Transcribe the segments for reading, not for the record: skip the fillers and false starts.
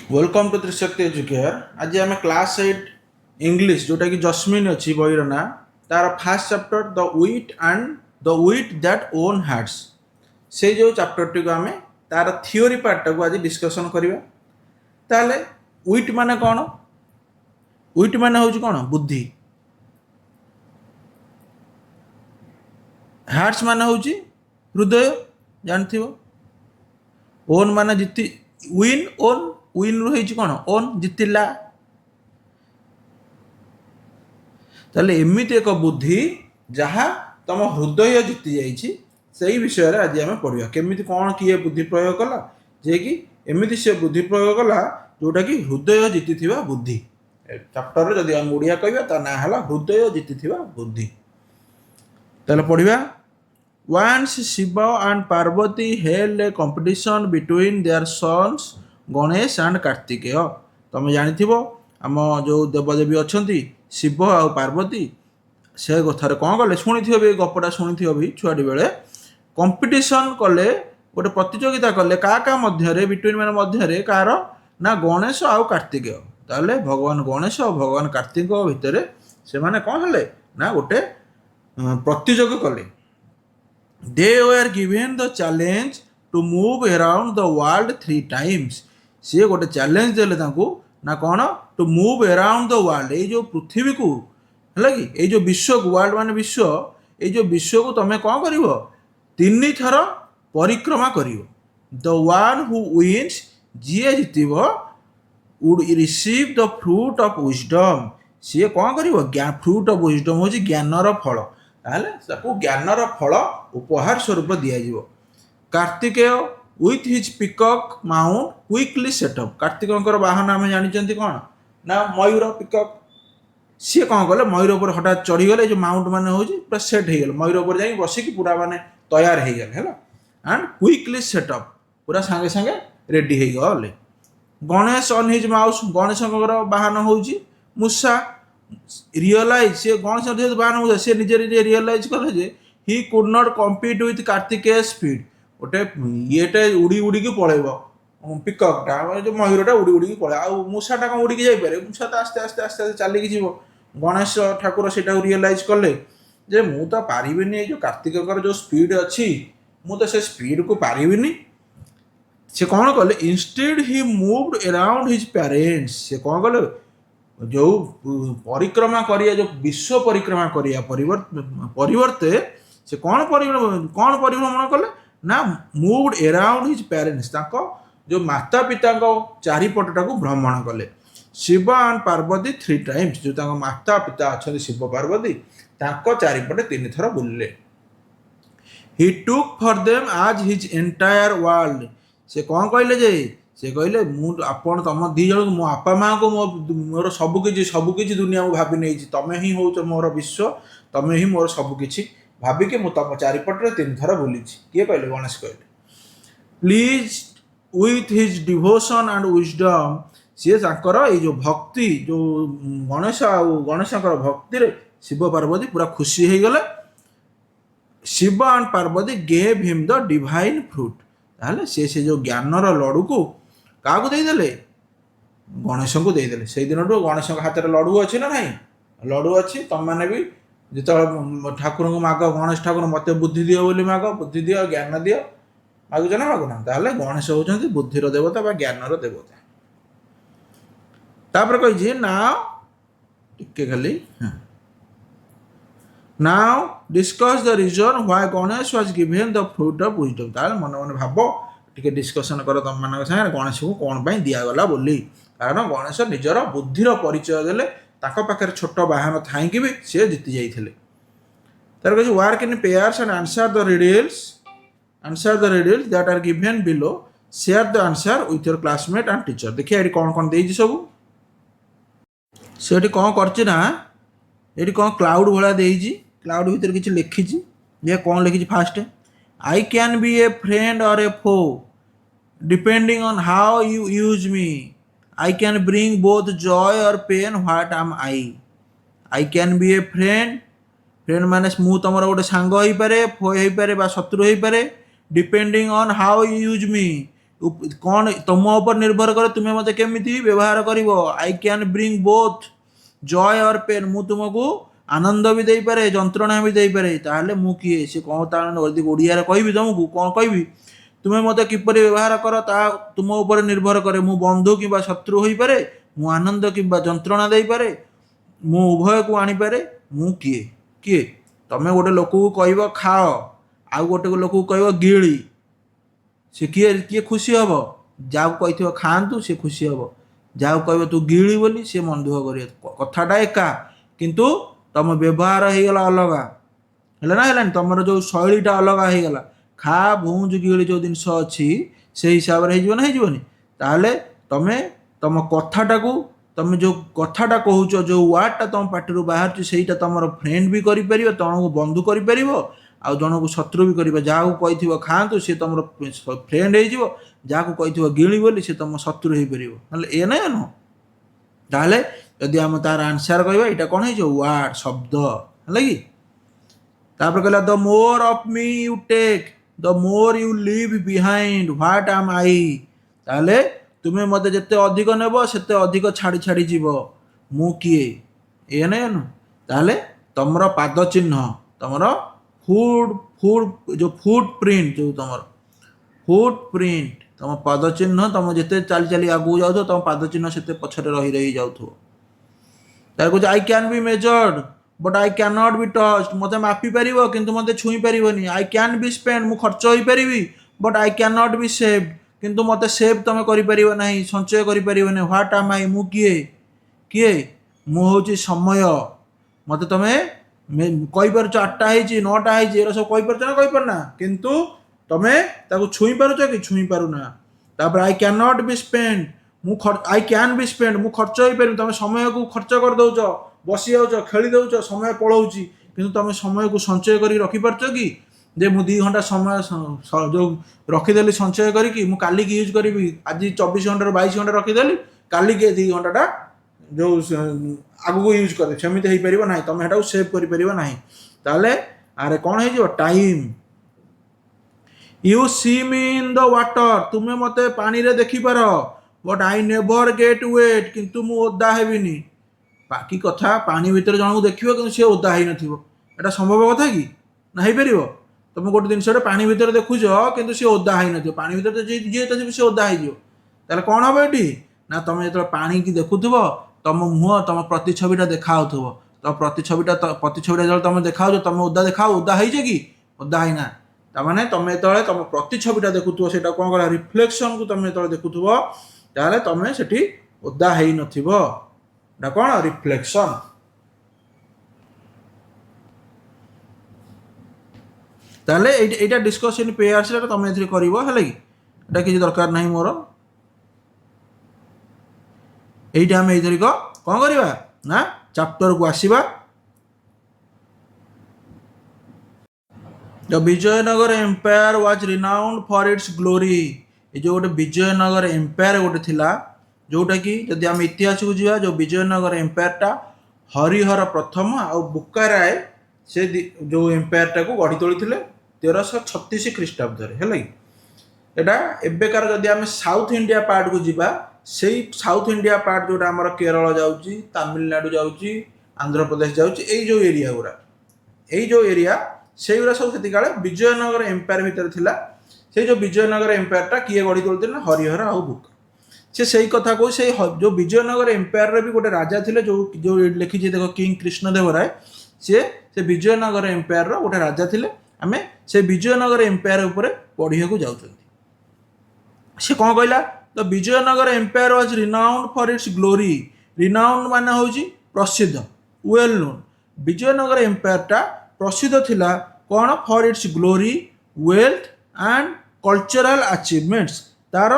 Welcome to Trishakti educare. आज आम class 8 English जोटा कि जस्मिन अच्छी बहीर ना तार first chapter the wit and the wit that won hearts से जो चैप्टर टी आम तार थियोरी पार्ट को आज डिस्कसन करवा। ताले विट माने कौन? विट माने हूँ कौन? बुद्धि। हार्ट्स माने हूँ हृदय, जानथि। ओन माने जीति, विन ओन, विन रु कौन? ओन, जितिला। ताले एमिति एक बुद्धि जहाँ तुम हृदय जीति जाइछि, सेही विषय रे आज आम पढ़िया। केमिति कौन किए बुद्धि प्रयोग कला जे कि एमिति से बुद्धि प्रयोग कला जोटा कि हृदय जीति बुद्धि। चैप्टर रे जदि हम ओडिया कहबा ता ना हला हृदय जीति बुद्धि। ताले पढ़िया। Once Shiva and Parvati held a competition between their sons Ganesh and Kartikeya. तुम जानी आम जो देवदेवी अच्छा शिव आ पार्वती से कथार कौन कले शुणी भी गपटा शुणी भी छुआटी बेले कंपिटिशन कले, गोटे प्रतियोगिता कले क्या मध्य बिटवीन मान मध्य कार ना गणेश आउ कार्तिकेय। ताले भगवान गणेश और भगवान कार्तिक भितर से माने कौन हेले ना गोटे प्रतियोग कले। They were given the challenge to move around the world 3 times। सी गोटे चैलेंज देले तांको ना कौन to move around the world, ये जो पृथ्वी को है कि ये जो विश्व को, वर्ल्ड मान विश्व, ये जो विश्व को तुम कौन कर 3 थर परिक्रमा कर। द वन हु विन्स, जी जीत would receive the fruit of wisdom. सी कौन कर फ्रूट ऑफ विजडम हूँ ज्ञानर फल, ताहले ताकू ज्ञानर फल उपहार स्वरूप दिया। Kartikeya with his peacock mount quickly set off. कार्तिकंकर वाहन आम जानी कौन ना मयूर, पिकॉक। सी कौन कले मयूर पर हठात चढ़ीगले, जो माउंट मान हूँ पूरा सेट हो गले, मयूर पर जाकि बसिक पूरा माने तैयार हो गले है। एंड क्विकली सेटअप पूरा सांगे सांगे रेडी हो गले। Ganesh on his mouse, Ganesh वाहन हूँ मूषा। रियलाइज से गणेश जेहतु बाहन हो सी निजे निजे रियलाइज कले जे he could not compete with Kartikeya speed. गोटे येटे उड़ी उड़ी पलैब पिककटा, जो मयूरटा उड़ी उड़ी पड़े, आ मूषाटा कौन उड़ी जापे? मूषा तो आस्ते आस्ते आस्ते आस्ते चलिकी जीव। गणेश ठाकुर से रियलाइज कले जे मु तो पारिबिनी, जो कार्तिकर जो स्पीड अच्छी मु तो से स्पीड को पारिबिनी। से कौन कले इंस्टेड ही मूव्ड अराउंड हिज पेरेंट्स। से कौन कले जो परिक्रमा करिया, जो विश्व परिक्रमा करिया परिवर्ते से कौन परिभ्रमण कले ना मूव्ड अराउंड हिज पेरेंट्स, ताको जो माता पिता को चारिपटा को भ्रमण कले। शिव एंड पार्वती 3 टाइम्स, जो ताको माता पिता अच्छा शिव पार्वती ताको चारिपटे 3 थर बुलले। ही टुक फॉर देम आज हिज एंटायर वर्ल्ड। से कौन कहले जे से कहले आपण तुम दी जन मो बापा माँ को मोर सबकि दुनिया को भाभी नहीं, तमें ही हो मोर विश्व, तमें ही मोर सबकि भाविकी मु तुम चारिपटे 3 थर बुली। किए कहले? गणेश कहले। Pleased with his devotion and wisdom. सी ये जो भक्ति, जो गणेश गणेशकर भक्ति रे शिव पार्वती पूरा खुशी हो गले। Shiva and Parvati gave him the divine fruit. ताहले से जो ज्ञानर लडू को क्या देदेले? गणेश को देदेले। से दिन गणेश हाथ में लडू अच्छी ना नहीं? लडू अच्छी। तुम मैंने भी जो ठाकुर को माग, गणेश ठाकुर मत बुद्धि दियो बोली माग, बुद्धि दियो, ज्ञान दियो, मागुच ना मागुना? ताहले गणेश होउछन्ति बुद्धिर देवता बा ज्ञानर देवता। तापर कहि नाउ टिके खाली now discuss the reason why Ganesh was given the fruit of wisdom. ताहले मन मन भाबो टिके डिस्कशन कर तुम मान सागर गणेश को कौन पाई दिगला बोली। कारण गणेश निजर बुद्धिर परिचय देले, ताको पाखे छोट वाहन थाईकि भी सी जीति जाइए। तार कह work in pairs and answer the riddles that are given below, share the answer with your classmate and teacher. देखिए ये कौन कौन देजी सब से कौन करना, ये कौन क्लाउड भाया देजी, क्लाउड भितर किसी लिखी। ये कौन लिखी? First I can be a friend और a foe depending on how you use me. I can bring both joy और pain, what am I. I can be a friend, friend माने मु तुम गोटे सांग हो पारे, फो हो पारे बा शत्रु हो पारे। Depending on how you use me, कौन तुम ऊपर निर्भर करे तुम्हें मते केमिति व्यवहार करिवो। I can bring both joy और पेन, मु तुमको आनंद भी दे पारे जंत्रणा भी दे पारे। ताहले मु किए से कौन तार ओडिया रे कहबी तुमको कौन कहबी तुम्हें मते किपरि व्यवहार कर ता तुम ऊपर निर्भर करे। मु बंधु किंबा शत्रु होई पारे, मु आनंद किंबा जंत्रणा दे पारे, मु उभय को आनी पारे। मु किए किए तमे गोटे लोक को कहब खाओ आउ गोटे लोक को कहब गिली, से किए किए खुशी हम। जहाँ कही खातु से खुशी हम, जहाँ कह तू गिली बोली सी मन दुख कर कथाटा एका किंतु तुम व्यवहार हो गला अलग है ना है तुम जो शैलीटा अलग हो गला। खा भूंज गिली जो जिनस अच्छी से हिसाब से हो नहीं ताहले तमें तुम कथाटा को तुम जो कथाटा कहूच जो वार्डटा तुम पार्टी बाहर से तुम फ्रेंड भी कर तुमको बंधु कर आउ जन को शत्रु भी कर। जहाँ कही खातु सी तुम फ्रेंड हो, जहाँ कही गिली बोली सी तुम शत्रु हो पार ए ना नुह। ताहले यदि आम तार आंसर कहवा यहाँ कौन हो वार्ड शब्द है कि तापर कहला the more of me you take the more you leave behind what am I. ताहले तुम्हें मते जिते अधिक नेब सेते अधिक छाड़ी छाड़ी जीव मु किए ए ना नु। ताहले तुमर पाद चिन्ह तुमर फुट फुट जो फुट प्रिंट जो तुम फुट प्रिंट तुम पाद चिन्ह तुम जिते चली चली आगू जाऊ तुम पाद चिन्ह से पछरे रही रही जाऊ। तार कह आई can be measured but I can not be touched, मते मापी पार किंतु मते छुई पारिबनी। आई कैन बी स्पेंड मु खर्च हो पारि but I can not be saved किंतु मते सेव तुम करिपारिबो नाही संचय करिपारिबो नाही। व्हाट एम आई मु किए किए मु होची समय। मते तुम कही पार 8टा है 9टा है ये सब कही पार ना कही पारना किंतु तुम ताको छुई पारुच कि छुई पारुना। तापर I can not be spend मु आई कैन बी स्पेंड मु खर्च हो पारि तुम समय को खर्च कर दौच बसी जाऊच खेली दौच समय पलाऊँच किंतु तुम समय को संचय कर रखिपार कि जे मु 2 घंटा समय जो रखीदेली संचय करी मु काली की यूज करी आज 24 घंटा 22 घंटा रखीदेली काली के 2 घंटा जो आगू यूज करे सेमती हो पार ना तुम यहाँ सेव कर। ताले आरे कौन हो time you see me in the water तुम्हें मते पानी रे देखिपार but I never get wet किंतु मु ओदा हेबिनी। बाकी कथा पानी भितर जन को देखियो कि सी ओदा ही नथिबो एटा संभव कथा कि ना हो पार। तुम गोटे जिनस पानी भितर देखुच कि सी ओदा ही नथिबो पानी भितर जी तो सी ओदा हो ताले कौन हम ये ना तुम जो पानी की देखुव तुम मुह तुम प्रतिछविटा देखा तो प्रतिछविटा जो तुम देखा तुम ओदा देखा ओदा हो कि ओदा ही ना ताने तुम जो तुम प्रतिछविटा देखुव से कौन करा रिफ्लेक्शन को तुम जो देखुव ताले तुम से ओदा ही नथिबो कौन रिफ्लेक्शन। ताले एटा डिस्कशन पेयर्स तुम ए कर किसी दरकार नहीं मोर यहीटा आम ये कौन करवा ना चैप्टर को आसवा। The Vijayanagar empire was renowned for its glory. ये जो गोटे विजयनगर एम्पायर गोटे थिला जोटा कि जदि आम इतिहास को जीवा जो विजयनगर एम्पायरटा हरिहर प्रथम आ बुका राय से जो एम्पायरटा को गढ़ी तोली 1336 ख्रीष्टाब्द है। एटा एबेकार जदि आम साउथ इंडिया पार्ट को जीवा से साउथ इंडिया पार्ट जोटा आमर केरल जाऊँगी तमिलनाडु जाऊँगी आंध्र प्रदेश जाऊँगी जो एरिया गुरा यही जो एरिया से गुरा सब से विजयनगर एम्पायर भितर थिला। से जो विजयनगर एम्पायरटा किए गढ़ी तोली हरिहर आ बुका से कथा को से जो विजयनगर एम्पायर भी गोटे राजा थे जो जो लिखी देख किंग कृष्णदेव राय से विजयनगर एम्पायर गोटे राजा थे। आम से विजयनगर एम्पायर उपर पढ़िया को जाऊँ से कौन कहला the Vijayanagar empire was renowned for its glory. Renowned माने होची प्रसिद्ध वेल नोन। विजयनगर एम्पायरटा प्रसिद्ध थिला कौन for its glory wealth and cultural achievements तार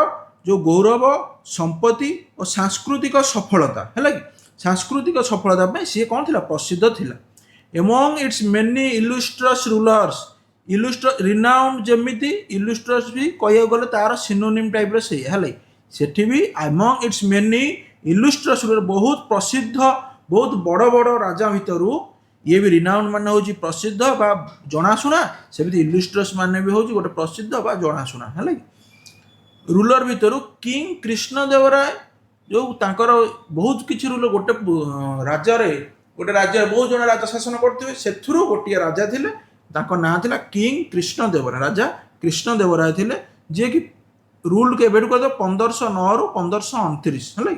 जो गौरव संपत्ति और सांस्कृतिक सफलता है कि सांस्कृतिक सफलता सी कौन थिला प्रसिद्ध थिला। Among its many illustrious rulers renowned जमीती इलुस्ट्रस भी कह गले तार सिनोनिम टाइप से है सेठी भी एमंग इट्स मेनी इलुस्ट्रस रूलर बहुत प्रसिद्ध बहुत बड़ बड़ राजा भितर ये भी रिनाउंड मान हूँ प्रसिद्ध बा जनाशुना सेमती इलुस्ट्रस मान भी हूँ गोटे प्रसिद्ध बा जनाशुना है रूलर भितर किंग कृष्णदेवराय जो तांकर बहुत किछि रूलर गोटे राज्य गोटे राज्य बहुत जन राजा शासन करते से गोटे राजा थिले तांको नाम थिला किंग कृष्णदेवराय राजा कृष्णदेवराय थिले जे कि रूल के बेट कर 1509 रु 1529 है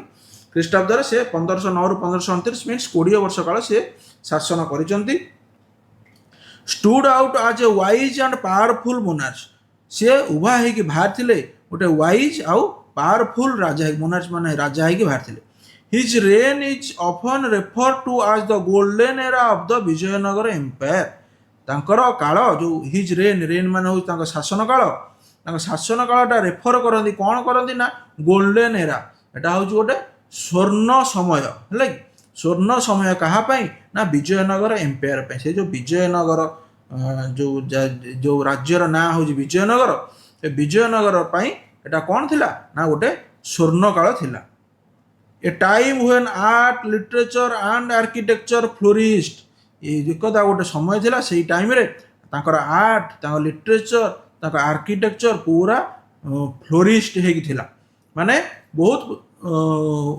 ख्रीष्टाब्द से 1509 रु 1529 मीन्स 20 वर्ष काल से शासन करिसंती stood out as a wise and powerful monarch से उभा है कि बाहर थिले गोटे वाइज आउ पावरफुल राजा है मोनार्च माने राजा है कि बाहर थिले his reign is often referred to as the golden era of the Vijayanagar empire तांकर काल जो हिज रेन रेन माने हो तांकर शासन कालटा रेफर करती कौन करती ना गोल्डन एरा एटा हूँ गोटे स्वर्ण समय है कि स्वर्ण समय कहाँपाई ना विजयनगर एम्पायर पे से जो विजयनगर जो राज्यर ना हूँ विजयनगर विजयनगर पाई एटा कौन थिला ना गोटे स्वर्ण काल थिला ए time when art literature and architecture florist ये कदा गोटे समय थिला सेही टाइम रे तांकर आर्ट तांकर लिटरेचर तांकर आर्किटेक्चर पूरा फ्लोरिस्ट हेकी थिला माने बहुत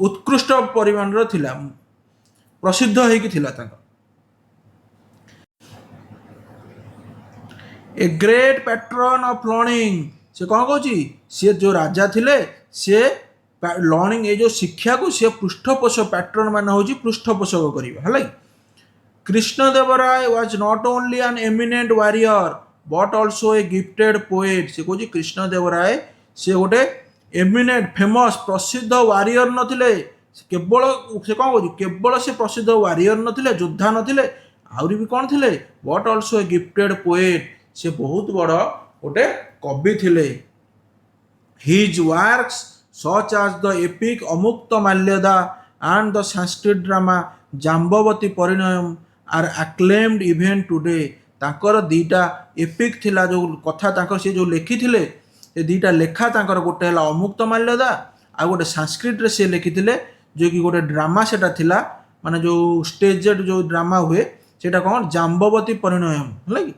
उत्कृष्ट परिमाण रो थिला प्रसिद्ध हेकी थिला तांकर a great pattern of learning से कौन कहूँ सी जो राजा थिले से लर्निंग ये जो शिक्षा को सी पृष्ठपोषक पैट्रन मान हूँ पृष्ठपोषक करवा है Krishnadevaraya was not only an eminent warrior but also a gifted poet से कहूँ कृष्णदेवराय से गोटे एमिनेंट फेमस प्रसिद्ध वारियर नथिले केवल से कौन कहूँ केवल से प्रसिद्ध वारियर नथिले योद्धा नथिले आउरी भी कौन थिले but also a gifted poet से बहुत बड़ गोटे कवि थिले his works such as the epic Amuktamalyada and the Sanskrit drama Jambavati Parinayam are acclaimed even today तांकर दीटा एपिक थिला जो कथा तांकर से जो लिखी थिले ए दीटा लेखा तांकर गोटे हला अमुक्त माल्यदा आ गोटे संस्कृत रे से लिखी थिले जो कि गोटे ड्रामा सेटा थिला माने जो स्टेजेड जो ड्रामा हुए सेटा कौन जाम्बवती परिणयम है कि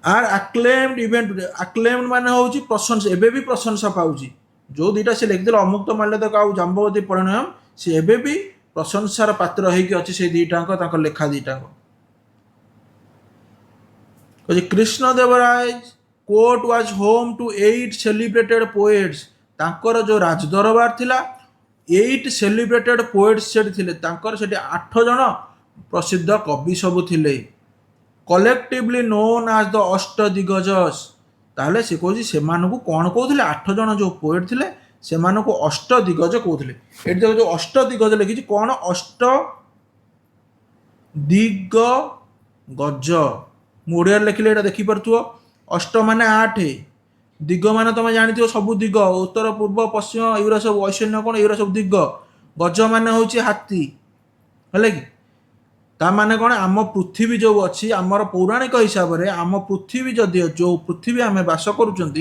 are acclaimed even today acclaimed माने होउची प्रशंसा एबे भी प्रशंसा पाउची जो दीटा से लिखिदेला अमुक्त माल्यदा का जाम्बवती परिणयम से एबे भी प्रशंसार पात्र होगी अच्छी से दीटाक लेखा दीटाक Krishnadevaraya court was home to 8 celebrated poets तांकर जो राजदरबार थिला 8 सेलिब्रेटेड पोएट्स सेठी थिले तांकर सेठी 8 जन प्रसिद्ध कवि सब थिले कलेक्टिवली नोन एज द अष्टदिग्गजस ताहले से कहूँ से कौन कहते 8 जन जो पोएट थिले से अष्टदिग्गज कहते ये जो अष्टदिग्गज लिखी कौन अष्ट दिग्गज मुड़िया लिखिले ये देखिपु अष्ट माने 8 दिग मान तुम जानी सब दिग उत्तर पूर्व पश्चिम युरा सब ऐश्वर्य कौन युरा सब दिग गज मान हूँ हाथी है कि ता माने कौन आम पृथ्वी जो अच्छी आमर पौराणिक हिसाब से आम पृथ्वी जदि जो पृथ्वी आम बास करुँच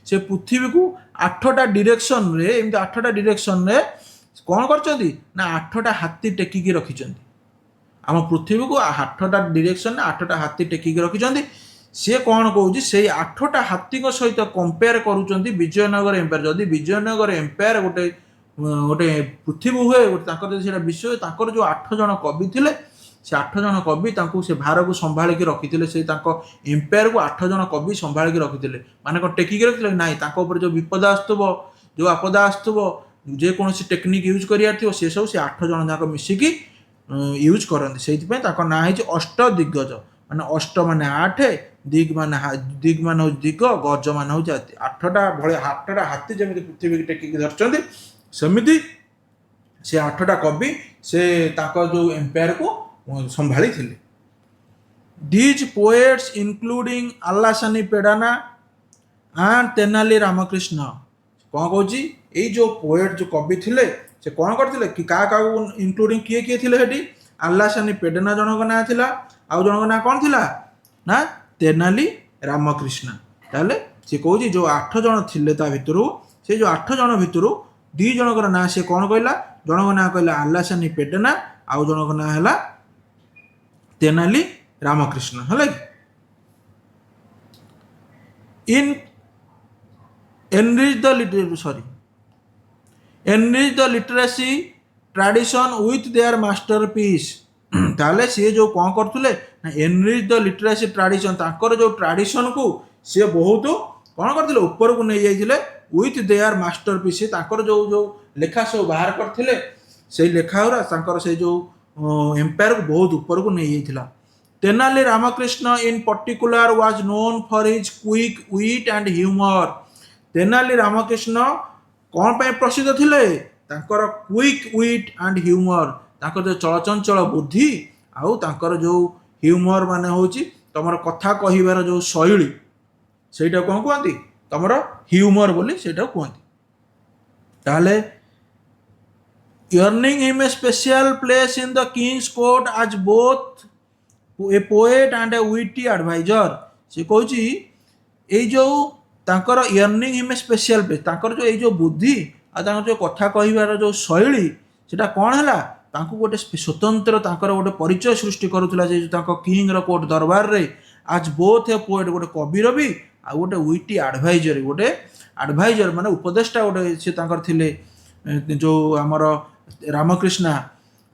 से पृथ्वी को 8टा डिरेक्शन रे एमती 8टा डिरेक्शन रे कौन कर ना 8टा हाथी टेकिकी रखिंट आम पृथ्वी को 8टा डिरेक्शन 8टा हाथी टेकिकी रखिंट सी कौन कौच से 8टा हाथी सहित कंपेयर करुँच विजयनगर एम्पायर जदि विजयनगर एम्पायर गोटे गोटे पृथ्वी हुए विश्व जो 8 जन कवि थे से 8 जन कवि से भार को संभाल रखी से एम्पायर को 8 जन कवि संभाल रखी माने कौन टेकिक रखी ना जो विपद आसुव जो आपदा आसुव जेकोसी टेक्निक यूज कर से सब से 8 जन जाक मिसिकी यूज करते से ना है अष्ट दिग्गज माने अष्ट माने 8 दिग मान दिग गज मान हूँ 8टा भाया 8टा हाथी जमी पृथ्वी टेकिक धरती सेमती से 8टा कवि से जो एम्पायर को संभाली थिले these poets including Allasani Peddana and Tenali Ramakrishna कौन कहूँ ये जो पोएट जो कवि थिले से कौन करते कि क्या इंक्लूडिंग किए किए थिले हेटी आल्लासानी पेडाना जनक ना थिला आउ जनक ना कौन थिला ना तेनाली रामकृष्ण ताले से कहूँ जो 8 जन थिले ता भितरु से जो 8 जन भितरु 2 जनकर ना से कौन कहला जनक ना कहला आल्लासानी पेडाना आउ जनक ना है तेनाली रामकृष्ण है इन enrich the literacy tradition with their masterpiece ताले सी जो कौन करथुले एनरिच द लिटरेसी ट्रेडिशन ताकर जो ट्रेडिशन को सी बहुत कौन करथिले ऊपर को नहीं जाइथिले विथ देयर मास्टरपीस ताकर जो जो लेखा सब बाहर करथिले से लेखा उरा ताकर से जो एम्पायर को बहुत ऊपर को नहीं जाइथिला Tenali Ramakrishna in particular was known for his quick wit and humour Tenali Ramakrishna कौन पे प्रसिद्ध थिले ताकर क्विक विट एंड ह्यूमर ताकर जो चलचंचल बुद्धि आउ ताकर जो ह्यूमर माने होची तमर कथा कहिबार जो शैली सेटा कोन कहंती तमर ह्यूमर बोली सेटा कहंती ताले earning him a special place in the king's court as both a poet and a witty advisor से कहूची ए जो ताकर earning him a special place ताकर जो ए जो बुद्धि आ ताकर जो कथा कहिबार जो शैली सेटा कोन हला तांको गोटे स्वतंत्र तांकर गोटे परिचय सृष्टि करुला जे तांको किंग रो कोर्ट दरबार रे आज बोथ ए पोएट गोटे कविर भी आ गोटे विटी एडवाइजर माने उपदेष्टा गोटे से तांकर थिले जो हमर रामकृष्ण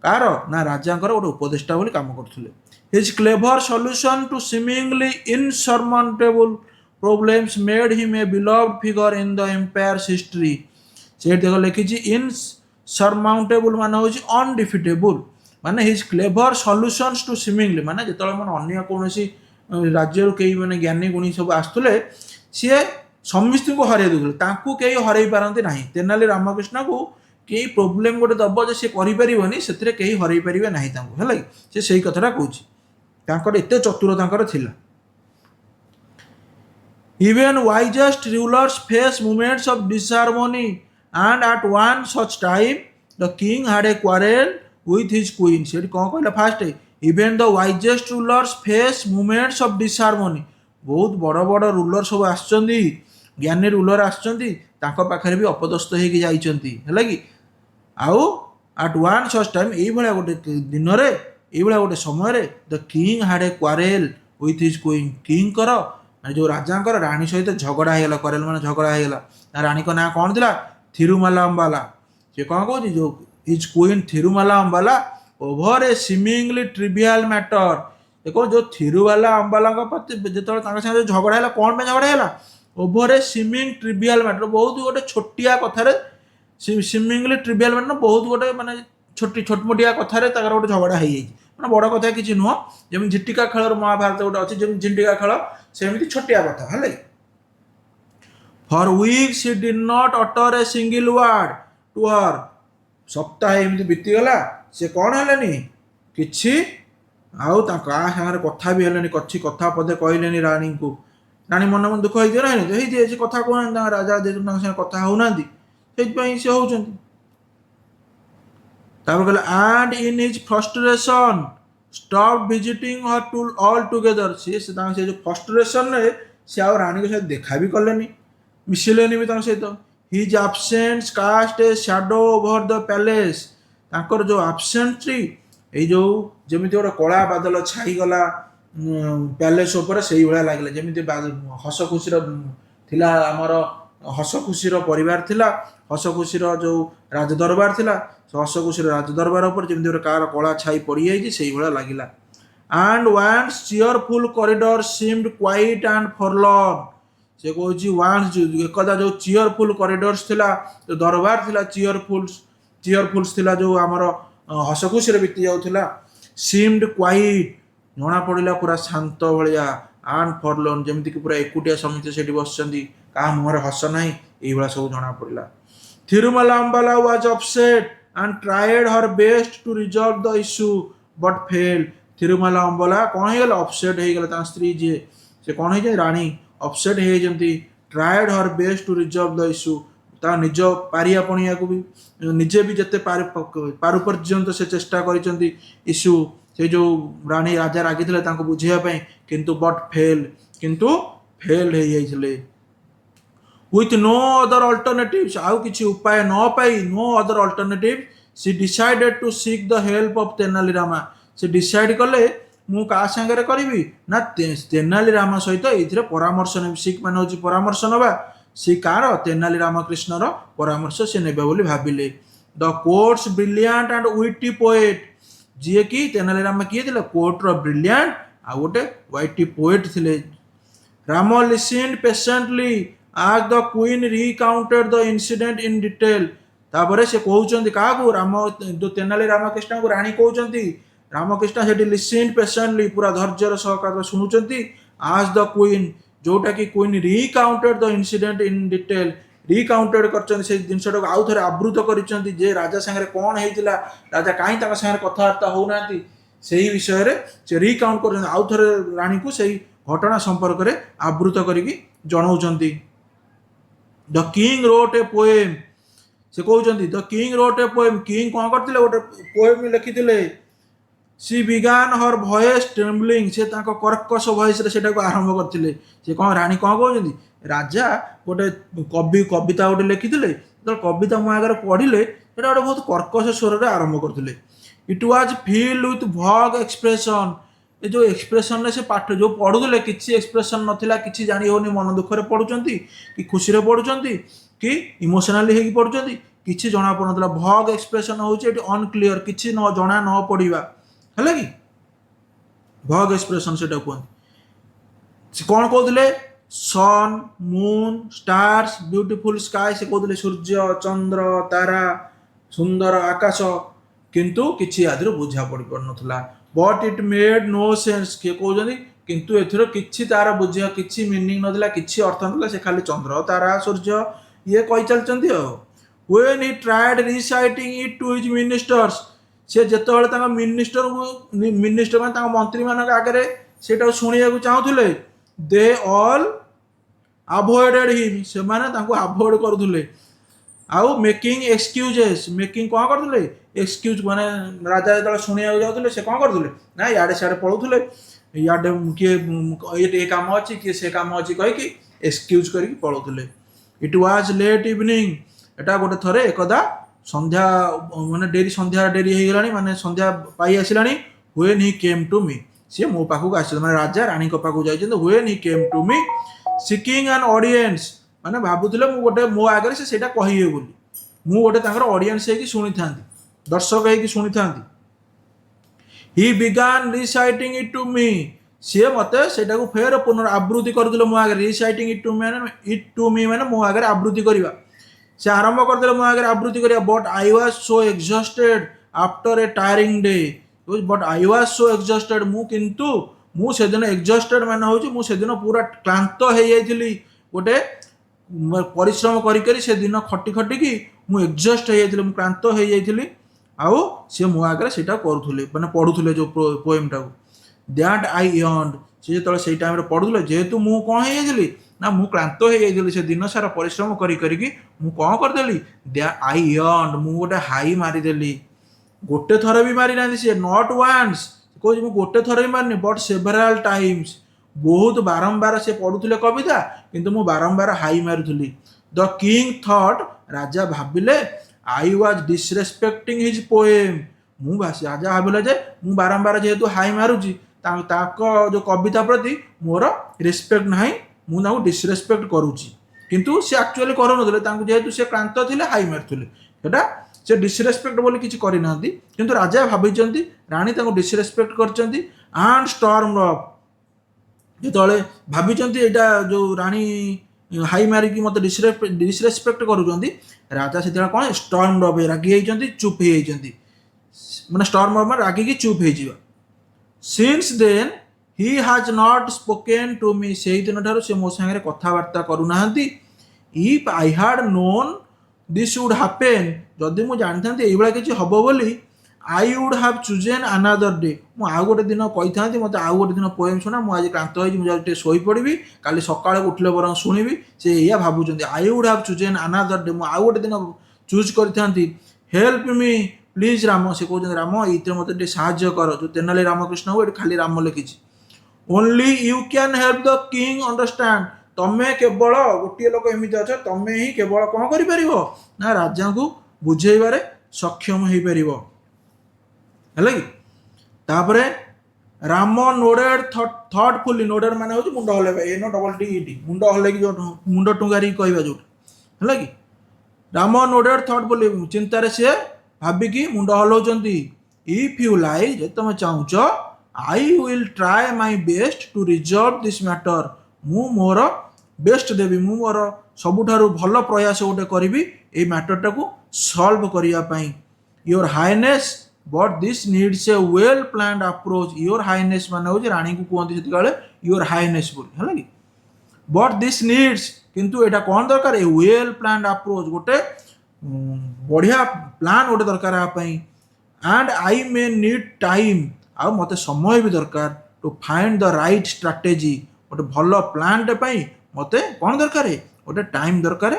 कार ना राजांकर गोटे उपदेष्टा बोली काम करथुले his clever solution to seemingly insurmountable problems made him a beloved figure in the empire's history से देखो लिखी इन सरमाउंटेबल मान हूँ अनडिफिटेबल माने his clever solutions to seemingly माने जो मैंने अन्य कौन राज्य कई मैंने ज्ञानी गुणी सब आसुले सी समस्त को हर दूसरे कई हर पारती ना तेनाली रामकृष्ण को कई प्रोब्लेम गोटे दब जे सी करें से कई हर पारे ना है सी से कथा कौन एत चतुर थिला even wisest rulers face moments of disharmony and at one such time the king had a quarrel with his queen से कौन कहला fast even the wisest rulers face moments of disharmony बहुत बड़ बड़ रूलर सब आछंती ज्ञानी रूलर आछंती ताको पाखरे भी अपदस्थ हेकि जाइछंती हैला कि आउ at one such time एई भला गोटे दिन रे एई भला गोटे समय रे the king had a quarrel with his queen king कर जो राजा रानी सहित झगड़ा हेगला quarrel माने झगड़ा हेगला रानी को ना कौन थिला थिरुमाला अंबाला से कौन कहूँ जो his queen Thirumala Ambala over a seemingly trivial matter देखो जो थिरुमाला अंबाला जो झगड़ा है कौन पे झगड़ा है ओवर ए सीमिंग ट्रिवियल मैटर बहुत गोटे छोटिया कथार सीमिंगली ट्रिवियल मैटर बहुत गोटे माने छोटमोटिया कथार गोटे झगड़ा हो मैंने बड़ कथा किसी नुह जमी झिटिका खेल महाभारत गोटे अच्छी जमी झिटिका खेल सेमती छोटिया कथा है For weeks he did not utter a single word to her. सप्ताह एमती बीतीगला से कौन है किसी आउ सागर कथा भी है कच्छी कथा पदे कहले रानी को रानी मन मन दुख होती ना कथा कहना राजा जेहतु कथा होना से होती कहले and in his frustration stop visiting her altogether सी जो फ्रस्ट्रेशन रे से आ रानी के साथ देखा भी कले मिसिलेनी भी सहित his absence cast a shadow over the palace ताकर जो आबसेंट ये जो जमी गोटे कला बादल छाईगला पैलेस उपर से भाया लगे जमी हस खुशी आमर हस खुशी परिवार थिला हस खुशी जो राजदरबार थिला हस खुशी राजदरबार उपर जमी गोटे कार कला छाई पड़ जाए से भाया लगे and once cheerful corridor seemed quiet and forlorn से कहूँ वान्स एकदा जो चीयरफुल कॉरिडोर्स थिला जो दरबार थिला चीयरफुल्स थिला जो आमर हस खुशी बीती जाऊला सीम्ड क्वाइट जना पड़ा पूरा शांत भाया एंड फॉरलॉर्न जमीती पूरा एकुटिया समिति से बस क्या मुहर हस ना ये सब जना पड़ा Thirumala Ambala was upset and tried her best to resolve the issue but fail Thirumala Ambala कौन हो अपसेट हो गला स्त्री जी से कौन हो रानी अपसेट होती tried her best to resolve the issue ता निज पारिया पणिया को भी निजे भी जिते पारु पर्यंत से चेष्टा कर इश्यू से जो रानी राजा रागी थे बुझाई किंतु बट फेल किंतु फेल हो जाइए with no other alternatives आउ किसी उपाय न पाई no other alternative she decided to seek the help of Tenali Rama से डिसाइड कले मु का सांगरे करी ना तेनाली रामा सहित ये परामर्श ने सिख मान हूँ परामर्श नवा ସେ କାର ତେନାଲି ରାମକୃଷ୍ଣର ପରାମର୍ଶ ସେ ନେବେ ବୋଲି ଭାବିଲେ। ଦ କୋର୍ଟସ୍ ବ୍ରିଲିଆଣ୍ଟ ଆଣ୍ଡ ୱିଟି ପୋଏଟ୍, ଯିଏକି ତେନାଲି ରାମ କିଏ ଥିଲେ? କୋର୍ଟର ବ୍ରିଲିଆଣ୍ଟ ଆଉ ଗୋଟେ ୱାଇଟି ପୋଏଟ୍ ଥିଲେ। Ram listened patiently as the queen recounted the incident in detail। ତାପରେ ସେ କହୁଛନ୍ତି କାହାକୁ? ରାମ ଯୋଉ ତେନାଲି ରାମକୃଷ୍ଣଙ୍କୁ ରାଣୀ କହୁଛନ୍ତି। ରାମକୃଷ୍ଣ ସେଠି listened patiently ପୁରା ଧୈର୍ଯ୍ୟର ସହକାରେ ଶୁଣୁଛନ୍ତି। as the queen, ଯୋଉଟା କି queen recounted the incident in detail, ରିକାଉଣ୍ଟେଡ୍ କରିଛନ୍ତି ସେଇ ଜିନିଷଟାକୁ ଆଉ ଥରେ ଆବୃତ କରିଛନ୍ତି ଯେ ରାଜା ସାଙ୍ଗରେ କ'ଣ ହେଇଥିଲା, ରାଜା କାହିଁ ତାଙ୍କ ସାଙ୍ଗରେ କଥାବାର୍ତ୍ତା ହଉନାହାନ୍ତି, ସେଇ ବିଷୟରେ ସେ ରିକାଉଣ୍ଟ କରୁଛନ୍ତି। ଆଉ ଥରେ ରାଣୀକୁ ସେଇ ଘଟଣା ସମ୍ପର୍କରେ ଆବୃତ କରିକି ଜଣାଉଛନ୍ତି। The king wrote A poem, ସେ କହୁଛନ୍ତି the king wrote A poem, king କ'ଣ କରିଥିଲେ? ଗୋଟେ ପୋଏମ୍ ଲେଖିଥିଲେ। ସି ବିଗାନ୍ ହର୍ ଭଏସ୍ ଟ୍ରେମ୍ବଲିଂ, ସେ ତାଙ୍କ କର୍କଶ ଭଏସ୍ରେ ସେଟାକୁ ଆରମ୍ଭ କରିଥିଲେ। ସେ କ'ଣ ରାଣୀ କ'ଣ କହୁଛନ୍ତି? ରାଜା ଗୋଟେ କବିତା ଗୋଟେ ଲେଖିଥିଲେ, ଯେତେବେଳେ କବିତା ମୋ ଆଗରେ ପଢ଼ିଲେ ସେଟା ଗୋଟେ ବହୁତ କର୍କଶ ସ୍ୱରରେ ଆରମ୍ଭ କରିଥିଲେ। It was filled with vague expression, ଏ ଯେଉଁ ଏକ୍ସପ୍ରେସନରେ ସେ ପାଠ ଯେଉଁ ପଢ଼ୁଥିଲେ କିଛି ଏକ୍ସପ୍ରେସନ୍ ନଥିଲା, କିଛି ଜାଣି ହେଉନି ମନ ଦୁଃଖରେ ପଢ଼ୁଛନ୍ତି କି ଖୁସିରେ ପଢ଼ୁଛନ୍ତି କି ଇମୋସନାଲି ହେଇକି ପଢ଼ୁଛନ୍ତି, କିଛି ଜଣା ପଡ଼ୁନଥିଲା। ଭଗ୍ ଏକ୍ସପ୍ରେସନ୍ ହେଉଛି ଏଠି ଅନକ୍ଲିୟର, କିଛି ଜଣା ନ ପଡ଼ିବା, ହେଲା କି ଭଗ୍ ଏକ୍ସପ୍ରେସନ୍ ସେଟା କୁହନ୍ତି। ସେ କ'ଣ କହୁଥିଲେ? ସନ୍, ମୁନ୍, ଷ୍ଟାର୍ସ, ବ୍ୟୁଟିଫୁଲ୍ ସ୍କାଏ, ସେ କହୁଥିଲେ ସୂର୍ଯ୍ୟ, ଚନ୍ଦ୍ର, ତାରା, ସୁନ୍ଦର ଆକାଶ, କିନ୍ତୁ କିଛି ଆଦିରୁ ବୁଝା ପଡ଼ିପାରୁନଥିଲା। But it made no sense, କିଏ କହୁଛନ୍ତି କିନ୍ତୁ ଏଥିର କିଛି ତାର ବୁଝିବା କିଛି ମିନିଂ ନଥିଲା, କିଛି ଅର୍ଥ ନଥିଲା, ସେ ଖାଲି ଚନ୍ଦ୍ର, ତାରା, ସୂର୍ଯ୍ୟ ଇଏ କହି ଚାଲିଛନ୍ତି ଆଉ। When he tried reciting it to his ministers, ସେ ଯେତେବେଳେ ତାଙ୍କ ମିନିଷ୍ଟର ମାନେ ତାଙ୍କ ମନ୍ତ୍ରୀମାନଙ୍କ ଆଗରେ ସେଇଟାକୁ ଶୁଣିବାକୁ ଚାହୁଁଥିଲେ, ଦେ ଅଲ୍ ଆଭଏଡେଡ୍ ହିମ୍, ସେମାନେ ତାଙ୍କୁ ଆଭଏଡ୍ କରୁଥିଲେ। ଆଉ ମେକିଂ ଏକ୍ସକ୍ୟୁଜେସ୍, ମେକିଂ କ'ଣ କରୁଥିଲେ? ଏକ୍ସକ୍ୟୁଜ୍, ମାନେ ରାଜା ଯେତେବେଳେ ଶୁଣିବାକୁ ଯାଉଥିଲେ ସେ କ'ଣ କରୁଥିଲେ ନା ଇଆଡ଼େ ସିଆଡ଼େ ପଳାଉଥିଲେ, ଇଆଡ଼େ କିଏ ଏ କାମ ଅଛି କିଏ ସେ କାମ ଅଛି କହିକି ଏକ୍ସକ୍ୟୁଜ୍ କରିକି ପଳାଉଥିଲେ। ଇଟ୍ ୱାଜ୍ ଲେଟ୍ ଇଭିନିଂ, ଏଟା ଗୋଟେ ଥରେ ଏକଦା ସନ୍ଧ୍ୟା ମାନେ ସନ୍ଧ୍ୟା ଡେରି ହେଇଗଲାଣି, ମାନେ ସନ୍ଧ୍ୟା ପାଇ ଆସିଲାଣି। ହ୍ୱେନ୍ ହି କେମ୍ ଟୁ ମି, ସିଏ ମୋ ପାଖକୁ ଆସିଥିଲେ, ମାନେ ରାଜା ରାଣୀଙ୍କ ପାଖକୁ ଯାଇଛନ୍ତି। ହ୍ୱେନ୍ ହି କେମ୍ ଟୁ ମି ସିକିଂ ଆନ୍ ଅଡିଏନ୍ସ, ମାନେ ଭାବୁଥିଲେ ମୁଁ ଗୋଟେ ମୋ ଆଗରେ ସେ ସେଇଟା କହିବେ ବୋଲି, ମୁଁ ଗୋଟେ ତାଙ୍କର ଅଡିଏନ୍ସ ହେଇକି ଶୁଣିଥାନ୍ତି, ଦର୍ଶକ ହେଇକି ଶୁଣିଥାନ୍ତି। ହି ବିଗାନ୍ ରିସାଇଟିଂ ଇଟ୍ ଟୁ ମି, ସିଏ ମତେ ସେଇଟାକୁ ଫେର ପୁନଃ ଆବୃତ୍ତି କରୁଥିଲେ ମୋ ଆଗରେ। ରିସାଇଟିଂ ଇଟ୍ ଟୁ ମି ମାନେ ମୋ ଆଗରେ ଆବୃତ୍ତି କରିବା, ସେ ଆରମ୍ଭ କରିଦେଲେ ମୋ ଆଗରେ ଆବୃତ୍ତି କରିବା। But I was so exhausted after a tiring day, but I was so exhausted, ମୁଁ ସେଦିନ ଏକ୍ସଷ୍ଟେଡ୍ ମାନେ ହେଉଛି ମୁଁ ସେଦିନ ପୁରା କ୍ଳାନ୍ତ ହେଇଯାଇଥିଲି, ଗୋଟେ ପରିଶ୍ରମ କରିକରି ସେଦିନ ଖଟି ଖଟିକି ମୁଁ ଏକ୍ସଷ୍ଟ ହେଇଯାଇଥିଲି, ମୁଁ କ୍ଳାନ୍ତ ହେଇଯାଇଥିଲି। ଆଉ ସିଏ ମୋ ଆଗରେ ସେଇଟା କରୁଥିଲେ, ମାନେ ପଢ଼ୁଥିଲେ ଯେଉଁ ପୋଏମ୍ଟାକୁ। ଦ୍ୟାଟ୍ ଆଇ ୟର୍ଣ୍ଣଡ୍, ସେ ଯେତେବେଳେ ସେଇ ଟାଇମ୍ରେ ପଢ଼ୁଥିଲେ, ଯେହେତୁ ମୁଁ କ'ଣ ହେଇଯାଇଥିଲି ନା ମୁଁ କ୍ଳାନ୍ତ ହେଇଯାଇଥିଲି, ସେ ଦିନ ସାରା ପରିଶ୍ରମ କରିକି ମୁଁ କ'ଣ କରିଦେଲି? ଆଇ ୟର୍ଣ୍ଣଡ୍, ମୁଁ ଗୋଟେ ହାଇ ମାରିଦେଲି। ଗୋଟେ ଥର ବି ମାରିନାହାନ୍ତି ସିଏ, ନଟ୍ ୱାନ୍ସ, କହୁଛି ମୁଁ ଗୋଟେ ଥର ବି ମାରିନି, ବଟ୍ ସେଭରାଲ୍ ଟାଇମ୍ସ, ବହୁତ ବାରମ୍ବାର ସେ ପଢ଼ୁଥିଲେ କବିତା, କିନ୍ତୁ ମୁଁ ବାରମ୍ବାର ହାଇ ମାରୁଥିଲି। ଦ କିଙ୍ଗ ଥଟ୍, ରାଜା ଭାବିଲେ, ଆଇ ୱାଜ୍ ଡିସରେସ୍ପେକ୍ଟିଂ ହିଜ୍ ପୋଏମ୍, ରାଜା ଭାବିଲେ ଯେ ମୁଁ ବାରମ୍ବାର ଯେହେତୁ ହାଇ ମାରୁଛି ତାଙ୍କ ଯେଉଁ କବିତା ପ୍ରତି ମୋର ରେସ୍ପେକ୍ଟ ନାହିଁ, ମୁଁ ତାଙ୍କୁ ଡିସରେସ୍ପେକ୍ଟ କରୁଛି। କିନ୍ତୁ ସେ ଆକ୍ଚୁଆଲି କରୁନଥିଲେ, ତାଙ୍କୁ ଯେହେତୁ ସେ କ୍ଳାନ୍ତ ଥିଲେ ହାଇ ମାରୁଥିଲେ, ସେଟା ସେ ଡିସରେସ୍ପେକ୍ଟ ବୋଲି କିଛି କରିନାହାନ୍ତି, କିନ୍ତୁ ରାଜା ଭାବିଛନ୍ତି ରାଣୀ ତାଙ୍କୁ ଡିସରେସ୍ପେକ୍ଟ କରିଛନ୍ତି। ଆଣ୍ଡ ଷ୍ଟର୍ମ ଅଫ୍, ଯେତେବେଳେ ଭାବିଛନ୍ତି ଏଇଟା ଯେଉଁ ରାଣୀ ହାଇ ମାରିକି ମୋତେ ଡିସରେସ୍ପେକ୍ଟ କରୁଛନ୍ତି, ରାଜା ସେତେବେଳେ କ'ଣ ଷ୍ଟର୍ମ ଅଫ୍, ରାଗି ହେଇଛନ୍ତି, ଚୁପ୍ ହେଇଯାଇଛନ୍ତି, ମାନେ ଷ୍ଟର୍ମ ଅଫ୍ ମାନେ ରାଗିକି ଚୁପ୍ ହେଇଯିବା। Since then he has not spoken to me, ସେଇ ଦିନଠାରୁ ସେ ମୋ ସାଙ୍ଗରେ କଥାବାର୍ତ୍ତା କରୁନାହାନ୍ତି। If I had known this would happen, ଯଦି ମୁଁ ଜାଣିଥାନ୍ତି ଏଇଭଳିଆ କିଛି ହବ ବୋଲି, I would have chosen another day, ମୁଁ ଆଉ ଗୋଟେ ଦିନ କହିଥାନ୍ତି ମୋତେ ଆଉ ଗୋଟେ ଦିନ ପୋଏମ୍ ଶୁଣା, ମୁଁ ଆଜି କ୍ଳାନ୍ତ ହେଇଛି, ମୁଁ ଯାଉଛି ଟିକେ ଶୋଇପଡ଼ିବି, କାଲି ସକାଳେ ଉଠିଲେ ବରଂ ଶୁଣିବି। ସେ ଏଇଆ ଭାବୁଛନ୍ତି, I would have chosen another day, ମୁଁ ଆଉ ଗୋଟେ ଦିନ ଚୁଜ୍ କରିଥାନ୍ତି। ହେଲ୍ପ ମି ପ୍ଲିଜ୍ ରାମ, ସେ କହୁଛନ୍ତି ରାମ ଏଇଥିରେ ମୋତେ ଟିକେ ସାହାଯ୍ୟ କର, ଯେଉଁ ତେନାଲି ରାମକୃଷ୍ଣ ହଉ ଏଠି ଖାଲି ରାମ ଲେଖିଛି। Only you can help the king understand, ତମେ କେବଳ ଗୋଟିଏ ଲୋକ ଏମିତି ଅଛ, ତମେ ହିଁ କେବଳ କ'ଣ କରିପାରିବ ନା ରାଜାଙ୍କୁ ବୁଝେଇବାରେ ସକ୍ଷମ ହେଇପାରିବ, ହେଲା କି। ତାପରେ ରାମ ନୋଡେଡ ଥଟଫୁଲି, ନୋଡେଡ ମାନେ ହଉଛି ମୁଣ୍ଡ ହଲେଇବା, ଏନ ଡବଲ ଟି ଇଟି, ମୁଣ୍ଡ ହଲେଇକି ଯୋଉ ମୁଣ୍ଡ ଟୁଙ୍ଗାରିକି କହିବା ଯୋଉଟା, ହେଲା କି। ରାମ ନୋଡେଡ ଥଟଫୁଲି, ଚିନ୍ତାରେ ସିଏ ଭାବିକି ମୁଣ୍ଡ ହଲଉଛନ୍ତି। ଇଫ୍ ୟୁ ଲାଇକ୍, ଯଦି ତମେ ଚାହୁଁଛ, I will try my best to resolve this matter, ମୁଁ ମୋର ବେଷ୍ଟ ଦେବି, ମୁଁ ମୋର ସବୁଠାରୁ ଭଲ ପ୍ରୟାସ ଗୋଟେ କରିବି ଏଇ ମ୍ୟାଟରଟାକୁ ସଲ୍ଭ କରିବା ପାଇଁ। Your highness but this needs a well planned approach, your highness ମାନେ ହଉଛି ରାଣୀଙ୍କୁ କୁହନ୍ତି ସେତେବେଳେ ୟୋର ହାଇନେସ୍ ବୋଲି, ହେଲା କି। ବଟ୍ ଦିସ୍ ନିଡ୍ସ, କିନ୍ତୁ ଏଇଟା କ'ଣ ଦରକାର, ଏ ୱେଲ୍ ପ୍ଲାନ୍ଡ ଆପ୍ରୋଚ୍, ଗୋଟେ ବଢ଼ିଆ ପ୍ଲାନ୍ ଗୋଟେ ଦରକାର ଆ ପାଇଁ। And I May need time, ଆଉ ମୋତେ ସମୟ ବି ଦରକାର two find the right strategy, ଗୋଟେ ଭଲ ପ୍ଲାନ୍ଟେ ପାଇଁ ମୋତେ କ'ଣ ଦରକାର, ଗୋଟେ ଟାଇମ୍ ଦରକାର,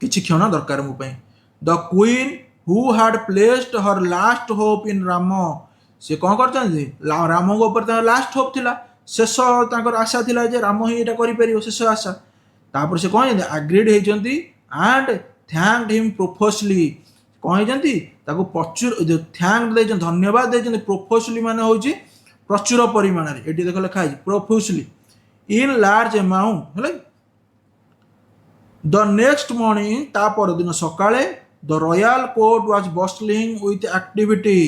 କିଛି କ୍ଷଣ ଦରକାର ମୋ ପାଇଁ। The queen who had placed her last hope in Rama, ସେ କ'ଣ କରିଛନ୍ତି, ରାମଙ୍କ ଉପରେ ତାଙ୍କର ଲାଷ୍ଟ ହୋପ୍ ଥିଲା, ଶେଷ ତାଙ୍କର ଆଶା ଥିଲା ଯେ ରାମ ହିଁ ଏଇଟା କରିପାରିବ, ଶେଷ ଆଶା। ତାପରେ ସେ କ'ଣ ହେଇଛନ୍ତି, ଆଗ୍ରିଡ୍ ହେଇଛନ୍ତି। ଆଣ୍ଡ ଥ୍ୟାଙ୍କଡ ହିମ୍ ପ୍ରୋଫୋସଲି, କ'ଣ ହେଇଛନ୍ତି, ତାକୁ ପ୍ରଚୁର ଥ୍ୟାଙ୍କ ଦେଇଛନ୍ତି, ଧନ୍ୟବାଦ ଦେଇଛନ୍ତି। ପ୍ରୋଫୋସଲି ମାନେ ହେଉଛି ପ୍ରଚୁର ପରିମାଣରେ, ଏଠି ଦେଖ ଲେଖା ହେଇଛି ପ୍ରୋଫୁସଲି, ଇନ୍ ଲାର୍ଜ ଆମାଉଣ୍ଟ, ହେଲା। ଦ ନେକ୍ସଟ ମର୍ଣ୍ଣିଂ, ତା ପରଦିନ ସକାଳେ, the royal court was bustling with activity,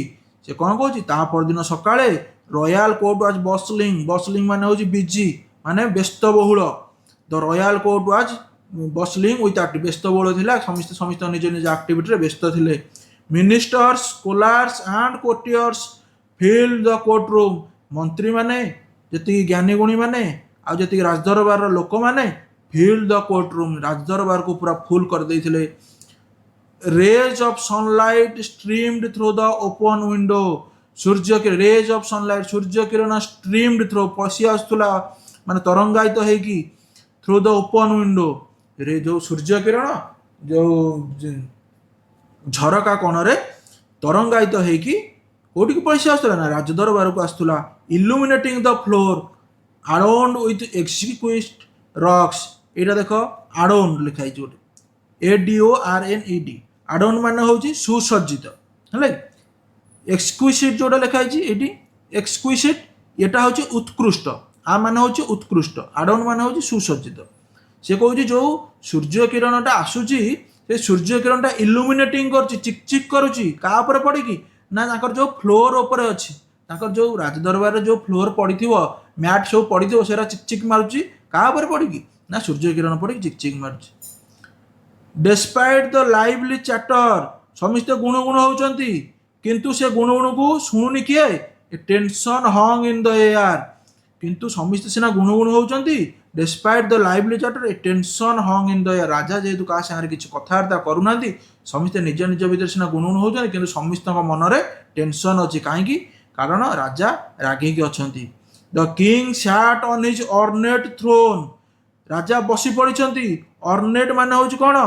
ସେ କ'ଣ କହୁଛି, ତା ପରଦିନ ସକାଳେ royal court was bustling, bustling ମାନେ ହେଉଛି ବିଜି, ମାନେ ବ୍ୟସ୍ତବହୁଳ। The royal court was bustling with activity, ବ୍ୟସ୍ତବହୁଳ ଥିଲା, ସମସ୍ତ ନିଜ ନିଜ ଆକ୍ଟିଭିଟିରେ ବ୍ୟସ୍ତ ଥିଲେ। Ministers, scholars and courtiers filled the court room, ମନ୍ତ୍ରୀମାନେ, ଯେତିକି ଜ୍ଞାନୀଗୁଣୀ ମାନେ, ଆଉ ଯେତିକି ରାଜଦରବାରର ଲୋକମାନେ, ଫିଲ୍ଡ ଦ କୋର୍ଟ ରୁମ୍, ରାଜଦରବାରକୁ ପୁରା ଫୁଲ କରିଦେଇଥିଲେ। Rays of sunlight ଷ୍ଟ୍ରିମ୍ଡ through the open window, rays of sunlight, ସୂର୍ଯ୍ୟ କିରଣ ଷ୍ଟ୍ରିମ୍ଡ ଥ୍ରୁ, ପଶି ଆସୁଥିଲା, ମାନେ ତରଙ୍ଗାୟିତ ହେଇକି, ଥ୍ରୁ ଦ ଓପନ ୱିଣ୍ଡୋ, ଯୋଉ ସୂର୍ଯ୍ୟ କିରଣ ଯୋଉ ଝରକା କୋଣରେ ତରଙ୍ଗାୟିତ ହେଇକି କୋଉଠିକି ପଶି ଆସୁଥିଲା, ନା ରାଜଦରବାରକୁ ଆସୁଥିଲା। ଇଲୁମିନେଟିଂ ଦ ଫ୍ଲୋର ଆଡୋନ୍ଡ ୱିଥ୍ ଏକ୍ସକ୍ୱିସ୍ଟ ରକ୍ସ, ଏଇଟା ଦେଖ ଆଡୋନ୍ଡ ଲେଖା ହେଇଛି ଗୋଟେ, ADORNED, ଆଡୋନ୍ଡ ମାନେ ହେଉଛି ସୁସଜ୍ଜିତ, ହେଲା। ଏକ୍ସକ୍ୱିସିଟ୍ ଯୋଉଟା ଲେଖା ହେଇଛି ଏଇଠି, ଏକ୍ସକ୍ୱିସିଟ୍, ଏଟା ହେଉଛି ଉତ୍କୃଷ୍ଟ, ଆ ମାନେ ହେଉଛି ଉତ୍କୃଷ୍ଟ, ଆଡୋନ୍ଡ ମାନେ ହେଉଛି ସୁସଜ୍ଜିତ। ସେ କହୁଛି ଯୋଉ ସୂର୍ଯ୍ୟ କିରଣଟା ଆସୁଛି, ସେ ସୂର୍ଯ୍ୟ କିରଣଟା ଇଲୁମିନେଟିଂ କରୁଛି, ଚିକ୍ ଚିକ୍ କରୁଛି, କାହା ଉପରେ ପଡ଼ିକି, ନା ତାଙ୍କର ଯୋଉ ଫ୍ଲୋର ଉପରେ ଅଛି, ତାଙ୍କର ଯୋଉ ରାଜଦରବାରରେ ଯୋଉ ଫ୍ଲୋର ପଡ଼ିଥିବ, ମ୍ୟାଟ୍ ସବୁ ପଡ଼ିଥିବ, ସେଟା ଚିକ୍ ଚିକ୍ ମାରୁଛି, କାହା ଉପରେ ପଡ଼ିକି, ନା ସୂର୍ଯ୍ୟ କିରଣ ପଡ଼ିକି ଚିକ୍ ଚିକ୍ ମାରୁଛି। ଡେସ୍ପାଇଟ୍ ଦ ଲାଇଭଲି ଚାଟର, ସମସ୍ତେ ଗୁଣୁଗୁଣ ହେଉଛନ୍ତି, କିନ୍ତୁ ସେ ଗୁଣୁଗୁଣକୁ ଶୁଣୁନି କିଏ, ଟେନସନ୍ ହଙ୍ଗ ଇନ୍ ଦ ଏୟାର, କିନ୍ତୁ ସମସ୍ତେ ସିନା ଗୁଣୁଗୁଣ ହେଉଛନ୍ତି, ଡେସ୍ପାଇଟ୍ ଦ ଲାଇଭଲି ଚାଟର, ଏ ଟେନସନ୍ ହଙ୍ଗ ଇନ୍ ଦ ଏୟାର, ରାଜା ଯେହେତୁ କାହା ସାଙ୍ଗରେ କିଛି କଥାବାର୍ତ୍ତା କରୁନାହାନ୍ତି, ସମସ୍ତେ ନିଜ ନିଜ ଭିତରେ ସିନା ଗୁଣୁଗୁଣ ହେଉଛନ୍ତି, କିନ୍ତୁ ସମସ୍ତଙ୍କ ମନରେ ଟେନସନ୍ ଅଛି, କାହିଁକି, କାରଣ ରାଜା ରାଗିକି ଅଛନ୍ତି। The king sat on his ornate throne, ରାଜା ବସି ପଡ଼ିଛନ୍ତି। ଅର୍ନେଟ୍ ମାନେ ହେଉଛି କ'ଣ,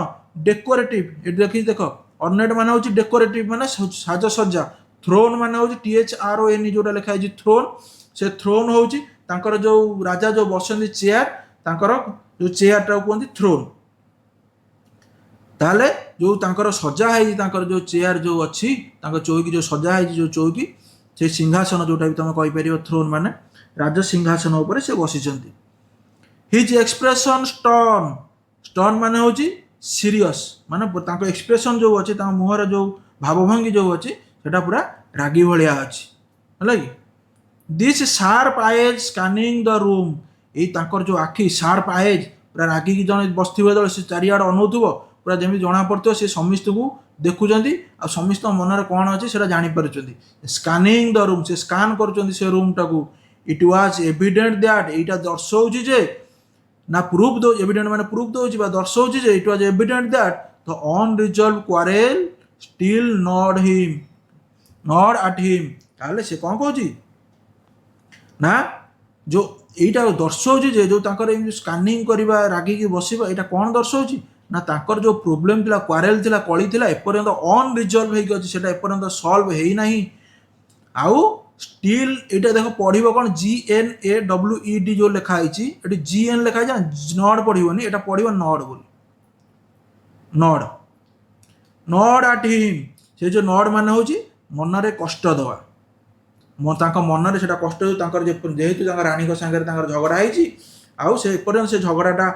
ଡେକୋରେଟିଭ, ଏଠି ଦେଖିକି ଦେଖ, ଅର୍ନେଟ୍ ମାନେ ହେଉଛି ଡେକୋରେଟିଭ, ମାନେ ସାଜସଜ୍ଜା। ଥ୍ରୋନ୍ ମାନେ ହେଉଛି THRON, ଯୋଉଟା ଲେଖା ହେଇଛି ଥ୍ରୋନ୍, ସେ ଥ୍ରୋନ୍ ହେଉଛି ତାଙ୍କର ଯୋଉ ରାଜା ଯୋଉ ବସନ୍ତି ଚେୟାର, ତାଙ୍କର ଯୋଉ ଚେୟାରଟାକୁ କୁହନ୍ତି ଥ୍ରୋନ୍। ତାହେଲେ ଯୋଉ ତାଙ୍କର ସଜା ହେଇଛି, ତାଙ୍କର ଯୋଉ ଚେୟାର ଯୋଉ ଅଛି, ତାଙ୍କ ଚୌକି ଯୋଉ ସଜା ହେଇଛି, ଯୋଉ ଚୌକି, ସେ ସିଂହାସନ ଯୋଉଟା ବି ତମେ କହିପାରିବ ଥ୍ରୋନ୍ ମାନେ, ରାଜ ସିଂହାସନ ଉପରେ ସେ ବସିଛନ୍ତି। ହିଜ୍ ଏକ୍ସପ୍ରେସନ୍ ଷ୍ଟର୍ନ, ଷ୍ଟର୍ନ ମାନେ ହେଉଛି ସିରିୟସ୍, ମାନେ ତାଙ୍କ ଏକ୍ସପ୍ରେସନ୍ ଯୋଉ ଅଛି, ତାଙ୍କ ମୁହଁରେ ଯୋଉ ଭାବଭଙ୍ଗୀ ଯୋଉ ଅଛି, ସେଟା ପୁରା ରାଗି ଭଳିଆ ଅଛି, ହେଲା କି। This sharp eyes scanning the room, ଏଇ ତାଙ୍କର ଯୋଉ ଆଖି ସାର୍ପ ଆଇଜ୍, ପୁରା ରାଗିକି ଜଣେ ବସିଥିବ ଯେତେବେଳେ, ସେ ଚାରିଆଡ଼େ ଅନଉଥିବ, ପୁରା ଯେମିତି ଜଣାପଡ଼ୁଥିବ ସେ ସମସ୍ତଙ୍କୁ ଦେଖୁଛନ୍ତି, ଆଉ ସମସ୍ତଙ୍କ ମନରେ କ'ଣ ଅଛି ସେଟା ଜାଣିପାରୁଛନ୍ତି। ସ୍କାନିଂ ଦ ରୁମ୍, ସେ ସ୍କାନ୍ କରୁଛନ୍ତି ସେ ରୁମ୍ଟାକୁ। ଇଟ୍ ୱାଜ୍ ଏଭିଡେଣ୍ଟ ଦ୍ୟାଟ୍, ଏଇଟା ଦର୍ଶଉଛି ଯେ, ନା ପ୍ରୁଫ୍ ଦଉଛି, ଏଭିଡେଣ୍ଟ ମାନେ ପ୍ରୁଫ୍ ଦଉଛି ବା ଦର୍ଶଉଛି ଯେ, it was evident that the unresolved quarrel still gnawed at him, ତାହେଲେ ସେ କ'ଣ କହୁଛି, ନା ଯୋଉ ଏଇଟା ଦର୍ଶଉଛି ଯେ, ଯୋଉ ତାଙ୍କର ଏମିତି ସ୍କାନିଂ କରିବା, ରାଗିକି ବସିବା, ଏଇଟା କ'ଣ ଦର୍ଶଉଛି, ନା ତାଙ୍କର ଯୋଉ ପ୍ରୋବ୍ଲେମ୍ ଥିଲା, କ୍ୱାରେଲ ଥିଲା, କଳି ଥିଲା, ଏପର୍ଯ୍ୟନ୍ତ ଅନରିଜଲ୍ଭ ହେଇକି ଅଛି, ସେଟା ଏପର୍ଯ୍ୟନ୍ତ ସଲ୍ଭ ହେଇନାହିଁ। ଆଉ ଷ୍ଟିଲ୍, ଏଇଟା ଦେଖ ପଢିବ କ'ଣ, GNAWED ଯୋଉ ଲେଖା ହେଇଛି, ଏଠି GN ଲେଖା ହେଇଛି, ନଡ୍ ପଢିବନି, ଏଟା ପଢିବ ନଡ୍ ବୋଲି, ନଡ୍ ଆଟ୍ ହିମ୍, ସେ ଯୋଉ ନଡ୍ ମାନେ ହେଉଛି ମନରେ କଷ୍ଟ ଦେବା, मनरे से कष्ट जेहेतु राणी सागर झगड़ा होती आउ से एपर्यंत से झगड़ाटा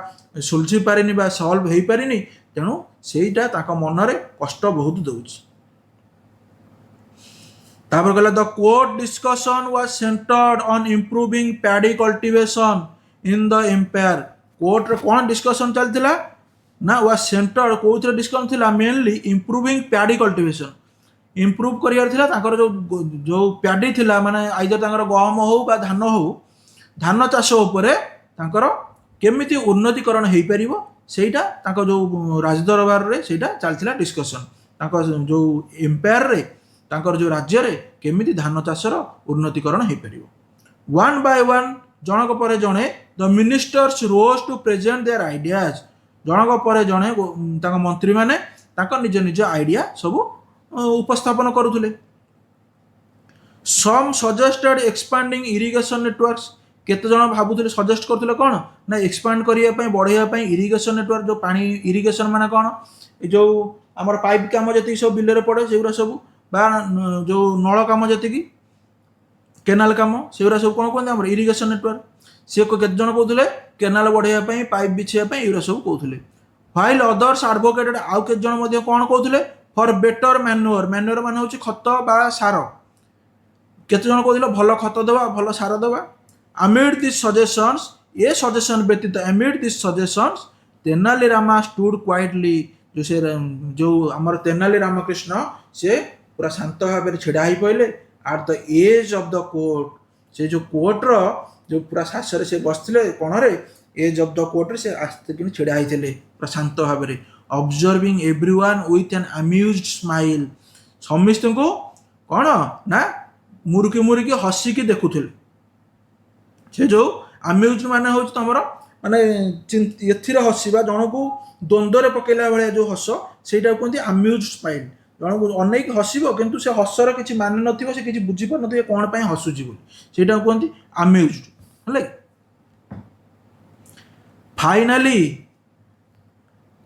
सुलझी पारिनी बा सल्व हो पारिनी तेणु सेटा मनरे कष्ट बहुत दौर कहला the court discussion was centred on improving paddy cultivation in the empire court रे कौन डिस्कशन चलता ना वाज सेंटर्ड कौन डिस्कशन थिला mainly improving paddy cultivation improve कर जो जो पैडी थिला माने आइदर गहम हो बा धान चाष उपरे केमिति उन्नतिकरण हो पार सेटा जो राजदरबार रे सेटा चलता डिस्कशन जो एम्पायर रे जो राज्य रे केमिति धान चाषर उन्नतिकरण हो पार वन बाय वन जनक पर जड़े the ministers rose to present their ideas जनक पर जड़े मंत्री माने निज निज आइडिया सब उपस्थापन करुले some suggested expanding irrigation networks केते जन भाबुले सजेस्ट करथिले कोन ना एक्सपांड करिया बढ़ाइया इरिगेशन नेटवर्क जो पानी इरिगेशन माने कोन जो आमर पाइप काम जति सब बिल पड़े से सब बा जो नल कम जी केनाल कम से सब कौन कहते हैं इरिगेशन नेटवर्क सी केत जन कहते केनाल बढ़ाइया पाइप बिछाइया ये सब कहते व्हाइल अदर्स एडवोकेटेड आउ केत जन कौन कहते फॉर बेटर मैन्योर मैन्योर मान हूँ खत बा सार केत जन कहते भल खत देवा भल सार देवा अमिड दिस सजेशंस ये सजेशन व्यतीत amid this suggestions Tenali Rama stood quietly जो आमर तेनाली रामकृष्ण से पूरा शांत भाव छिड़ा ही पड़े at the edge of the court से जो कोर्ट रो जो पूरा शासर से बसते कोणरे एज ऑफ द कोर्ट से आस्ते कि छिड़ा ही पूरा शांत भाव observing everyone with an amused smile समस्त को कौन ना मुरुकी मुरुकी हसिकी देखुले से जो अम्यूज माने हूँ तुम माने एथिरे हसवा जन को द्वंद्व पकेला भाया जो हस से कहते अम्यूज स्माइल जन को अनेक हसब किंतु से हसर किसी मान न से किसी बुझीपार न कौन पर हसुची से कहते अम्यूज्ड है finally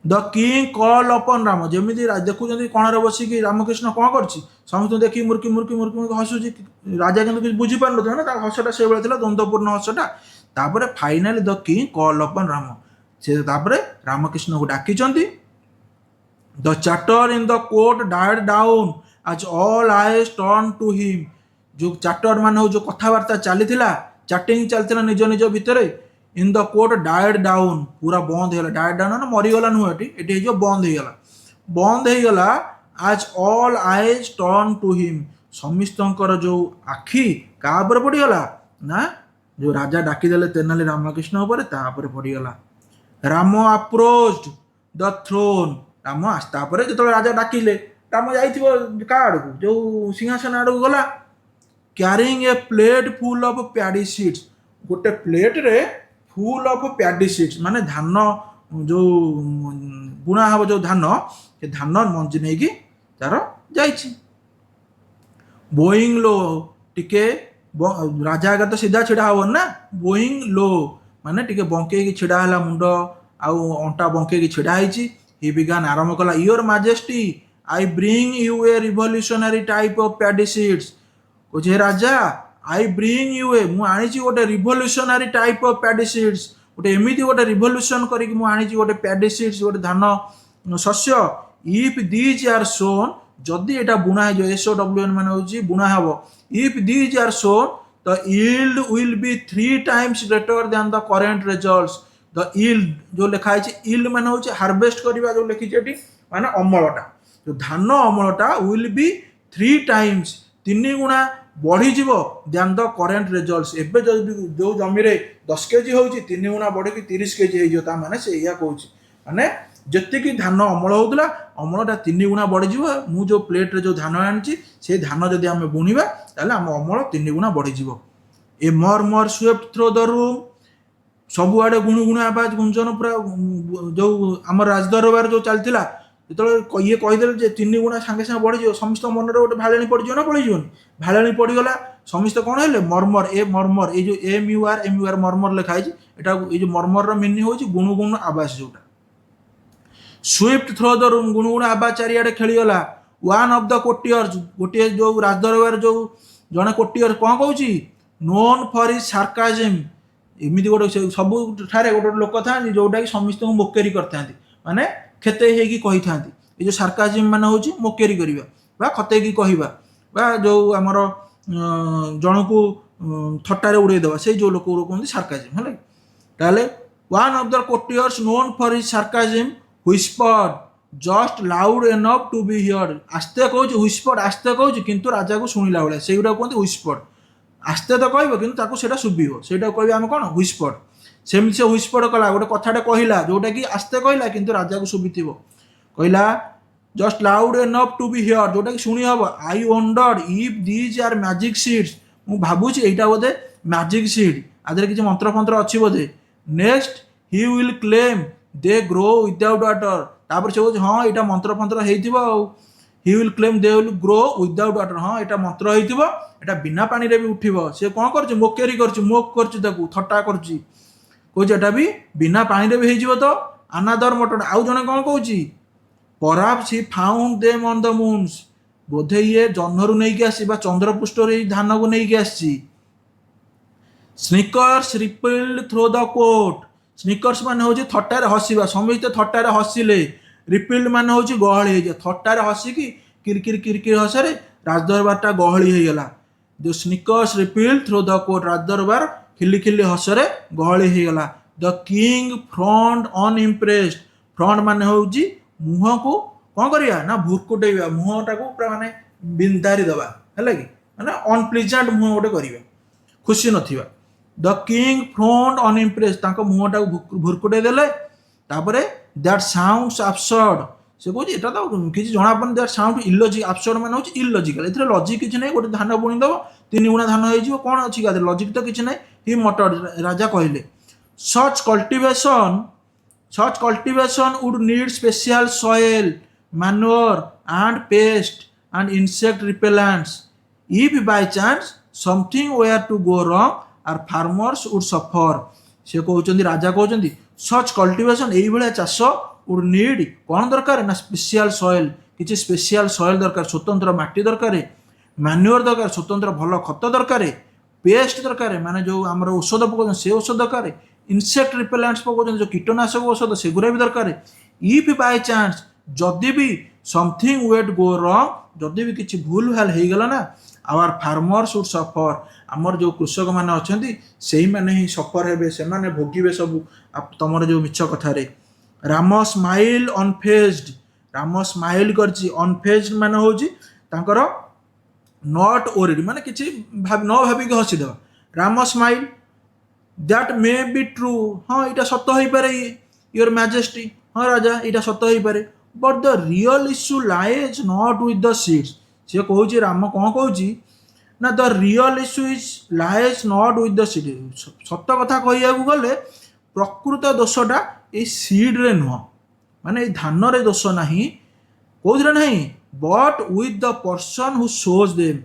the king call upon Ram जमी देखुं कण बसिकी रामकृष्ण कौन कर समस्त देखिए मुर्की मुर्की मुर्की मुर्की हसुची राजा किंतु किसी बुझीपार ना हसटा से द्वंद्वपूर्ण हसटा तापर finally the king call upon Rama से रामकृष्ण को डाकी the chatter in the court died down as all eyes turn to him जो चैटर मान जो कथबार्ता चली चैटिंग चलता निज निज भितर in the court died down पूरा बंद हो डायड डाउन मरीगला नुह ये बंद हो गला आज all eyes turn to him समस्त जो आखि क्या पड़गला ना जो राजा डाकीदे तेनाली रामकृष्ण पर पड़गला Rama approached the throne Rama आस्तापर जो राजा डाकिले राम जा आड़ को जो सिंहासन आड़ को गला carrying A plate full of paddy seeds गोटे प्लेट रे फुल ऑफ पैडी सीड्स माने धान जो बुणा हम जो धान से धान मंजी नहीं कि तार जाइछि बोइंग लो टिके राजा आगे तो सीधा छिड़ा हम ना बोइंग लो माने टिके बंके छिड़ा है मुंड आउ अंटा बंके छिड़ा है He began आरंभ कला your majesty I bring you a revolutionary type of paddy seeds कहे राजा I bring you a मु आनी गोटे revolutionary type of paddy seeds गोटे एमती गोटे रिवोल्यूशन करिक मु आनी गोटे paddy seeds गोटे धान शस्य if these are sown जदि एटा बुणा है SOWN माने होची बुणा हबो if these are sown the yield will be 3 times greater than the current results the yield जो लिखा है yield माने होचे हार्वेस्ट करबा जो लिखी छेटी माने अमलटा जो धान अमलटा विल बी 3 टाइम्स 3 गुणा बढ़ी जीवो देन द करेंट रिजल्ट्स एबे जो जमी रे 10 केजी होची 3 गुणा बढ़ी कि 30 केजी हे जो ता माने से या कहूची माने जत्ते कि धान अमल होतला अमलटा 3 गुणा बढ़ी जीवो मु जो प्लेट रे जो धान आनची से धान जदी हम बुनिबा ताले हम अमल 3 गुणा बढ़ी जीवो ए मर स्वेप्ट थ्रू द रूम सबुआड़े गुणु गुणु आवाज गुंजन पूरा जो आम राजदरबार जो चलता जो ये कहीदे 3 गुणा सागे सागे बढ़ी समस्त मन में गोटे भाणी पड़ज ना पड़ोनी भाणी पड़गला समस्त कौन है मर्मर ये जो एम यू आर मर्मर लिखाई ये जो मर्मर मीनिंग हूँ गुणु गुणु आवाज जोटा स्विफ्ट थ्रो द गुणु गुणु आवाज चारिआडे खेलीगला वन ऑफ द कोटियर्स गोटे जो राजदरबार जो जड़े कोटियर कौन कौच नोन फॉर हिज सार्काजम एमती गोटे सब ठारे गोटे लोक था जोटा कि समस्त मोकेरी करता माने खेते कही था ये जो सार्काजम मान हूँ मोकेरी करवा खतेकी कहवा जो आमर जन को थट्टारे उड़ेदेवा से जो लोक कहते सार्काजम है ताले one of the courtiers known for his sarcasm whispered just loud enough to be heard आस्ते कहूँ व्हिस्पर्ड आस्ते कहूँ किंतु राजा को शुणिला भाया से कहते व्हिस्पर्ड आस्ते तो कहता से शुभ से कह आम कौन व्हिस्पर्ड सेमती से व्हिस्पर्ड कला गोटे कथाटे कहला जोटा कि आस्ते कहला किंतु राजा को शुभी कहला just loud enough to be heard जोटा कि शुणी hmm I wondered if these are magic seeds मु भावुची एटा बोधे मैजिक सीड आदि किसी मंत्र फंत्र अच्छी बोधे next he will claim they grow without water तापर से कहूँ हाँ यहाँ मंत्र फंत्र he will claim they will grow without water हाँ यहाँ मंत्र होता बिना पानी रे भी उठिब से कौन कर मोकेरी कर मोक कर थट्टा कर भी बिना पानी रे भी हो तो अनादर मटन आउ जने कौन कौच perhaps he found them on the moons बोधे ये जह्नरू नहीं आसी चंद्रपृष्ठ धान को नहीं आसी sniggers rippled through the court sniggers मान हूँ थट्टार हसवा समस्ते थट्टार हसिले रिपिल्ड मान हूँ गहली हो थट्टार हसिकी किरकिर किरकिर हसरे राजदरबारटा गहली हो गला जो snickers rippled through the court राजदरबार खिली खिली हसरे गहली हो गला the king frowned unimpressed frowned मान हूँ मुह को कौन करिया ना भुरकुटेवा मुहटा को पूरा माने बिंधारी दबा है कि माने अनप्लीजेंट मुह गोटे करिवे खुशी नथिबा द किंग फ्रंट अनइम्प्रेस्ड तांको मुहटा को भुरकुटे देले तापरे दैट साउंड्स एब्सर्ड से कहूँ एटा तो किसी जना पड़े दैट साउंड इलॉजिक एब्सर्ड मान होची इलॉजिकल एथरे लॉजिक किछि नै गोटे धान बुणी दबो 3 गुणा धान होई जिवो कोन अछि गादे लॉजिक तो किछि नै ही मटर राजा कहले such cultivation would need special soil manure and pest and insect repellents if by chance something were to go wrong our farmers would suffer से कहउचंदी राजा कहउचंदी सच कल्टीवेशन एई भले चाष वुड नीड कोन दरकार ना स्पेशल सॉइल किछि स्पेशल सॉइल दरकार स्वतंत्र माटी दरकार मैन्योर दरकार स्वतंत्र भल खत दरकार पेस्ट दरकार माने जो हमर औषध पकोन से औषध दरकार इंसेक्ट रिपेलेंट्स पकोन जो कीटनाशक औषध सेगुरा भी दरकार इफ बाय चांस जदि भी समथिंग वेट गो रंग जदि भी किसी भूल भाल हो गला ना आवर फार्मर्स वुड सफर आमर जो कृषक मैंने अच्छा से मैंने ही सफर हे से मैंने भोगे सब तुम जो मिछ कथार Rama smiled unfazed Rama smiled करफेज्ड मान हूँ नॉट ओरिड माने किसी न भाविक हसीदेवा Rama smiled that may be true हाँ यहाँ सत हो पारे योर मैजेस्टी हाँ राजा यहाँ सत हो पारे but the real issue lies not with the seeds से कहूँ राम कौन कहूँ ना the real issue is lies not with the seed सत कथा कह गले प्रकृत दोषटा ये सीड रे नुह माने धान रे दोष नहीं कौन नहीं but with the person who shows them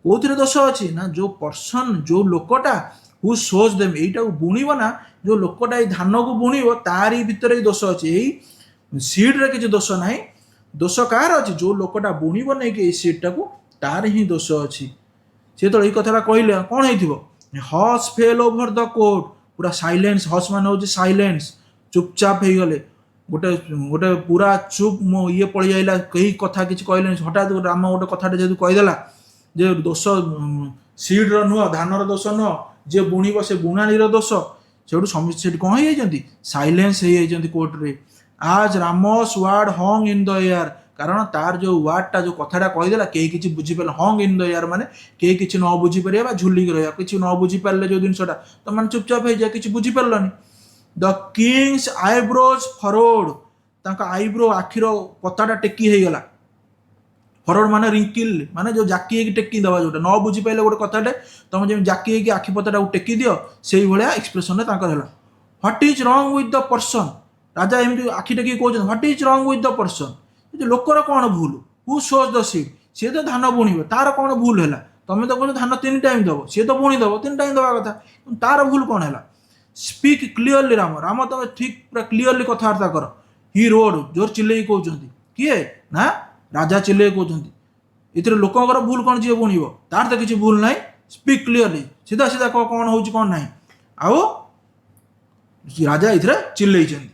कौन दोष अच्छी ना जो पर्सन जो लोकटा हु सोज देम यहीटा बुणव ना जो लोकटा ये धान को बुणव तारी भितर दोष अच्छी सीड रे किसी दोष ना दोष कार अच्छी जो लोकटा बुणव नहीं कि सीडटा को तार ही दोष अच्छी सी तो यही कथा कहले कौन हो हस फेल ओवर द कोर्ट पूरा साइलेंस हस मान हूँ साइलेंस चुपचाप हो गले गोटे गोटे पूरा चुप मो ये पड़ जाइला कई कथा किसी कहले हठात राम गोटे कथाटे जेहतु कहीदेला जे दोष सीड नुह धान दोष नुह जे बुणव से बुणाणी दोष से कौन हो साइलेंस हो कोर्टे as Rama's words hung in the air कारण तार जो वार्डटा जो कथाटा कहीदेला कहीं किसी बुझीपारे हंग इन द एयर माने कहीं किसी न बुझीपारे झुलिक रहा किसी न बुझीपारे जो जिनसा तो मैंने चुपचाप हो जाए किसी बुझीपारनी the king's eyebrows furrowed eyebrow आखिर पताटा टेकी हो गला फरोड माने रिंकिल माने जो जाकी टेकी दवा जोटा न बुझीपारे गोटे कथाटे तुम जब जाकी आखि पताटा टेकी दियो से भाया एक्सप्रेशन है व्हाट इज रंग विथ द पर्सन राजा एमती आखि टेकी कहते व्हाट इज रंग विथ द पर्सन लोकर कौन भूल हु सोज द सीड सी तो धान बुणवे तार कौन भूल है तुम तो कह धान 3 टाइम दब सी तो बुणी दब 3 टाइम दवा कथा तार भूल कौन है स्पीक क्लीयरली राम राम तुम ठीक पूरा क्लीयरली कथबार्ता कर ही रोड जोर चिल्ले कहते किए ना राजा चिल्ले कहते ଏଥିରେ ଲୋକଙ୍କର ଭୁଲ କ'ଣ ଯିଏ ବୁଣିବ ତାର ତ କିଛି ଭୁଲ ନାହିଁ ସ୍ପିକ୍ କ୍ଲିୟରଲି ସିଧା ସିଧା କ'ଣ ହେଉଛି କ'ଣ ନାହିଁ ଆଉ ରାଜା ଏଥିରେ ଚିଲେଇଛନ୍ତି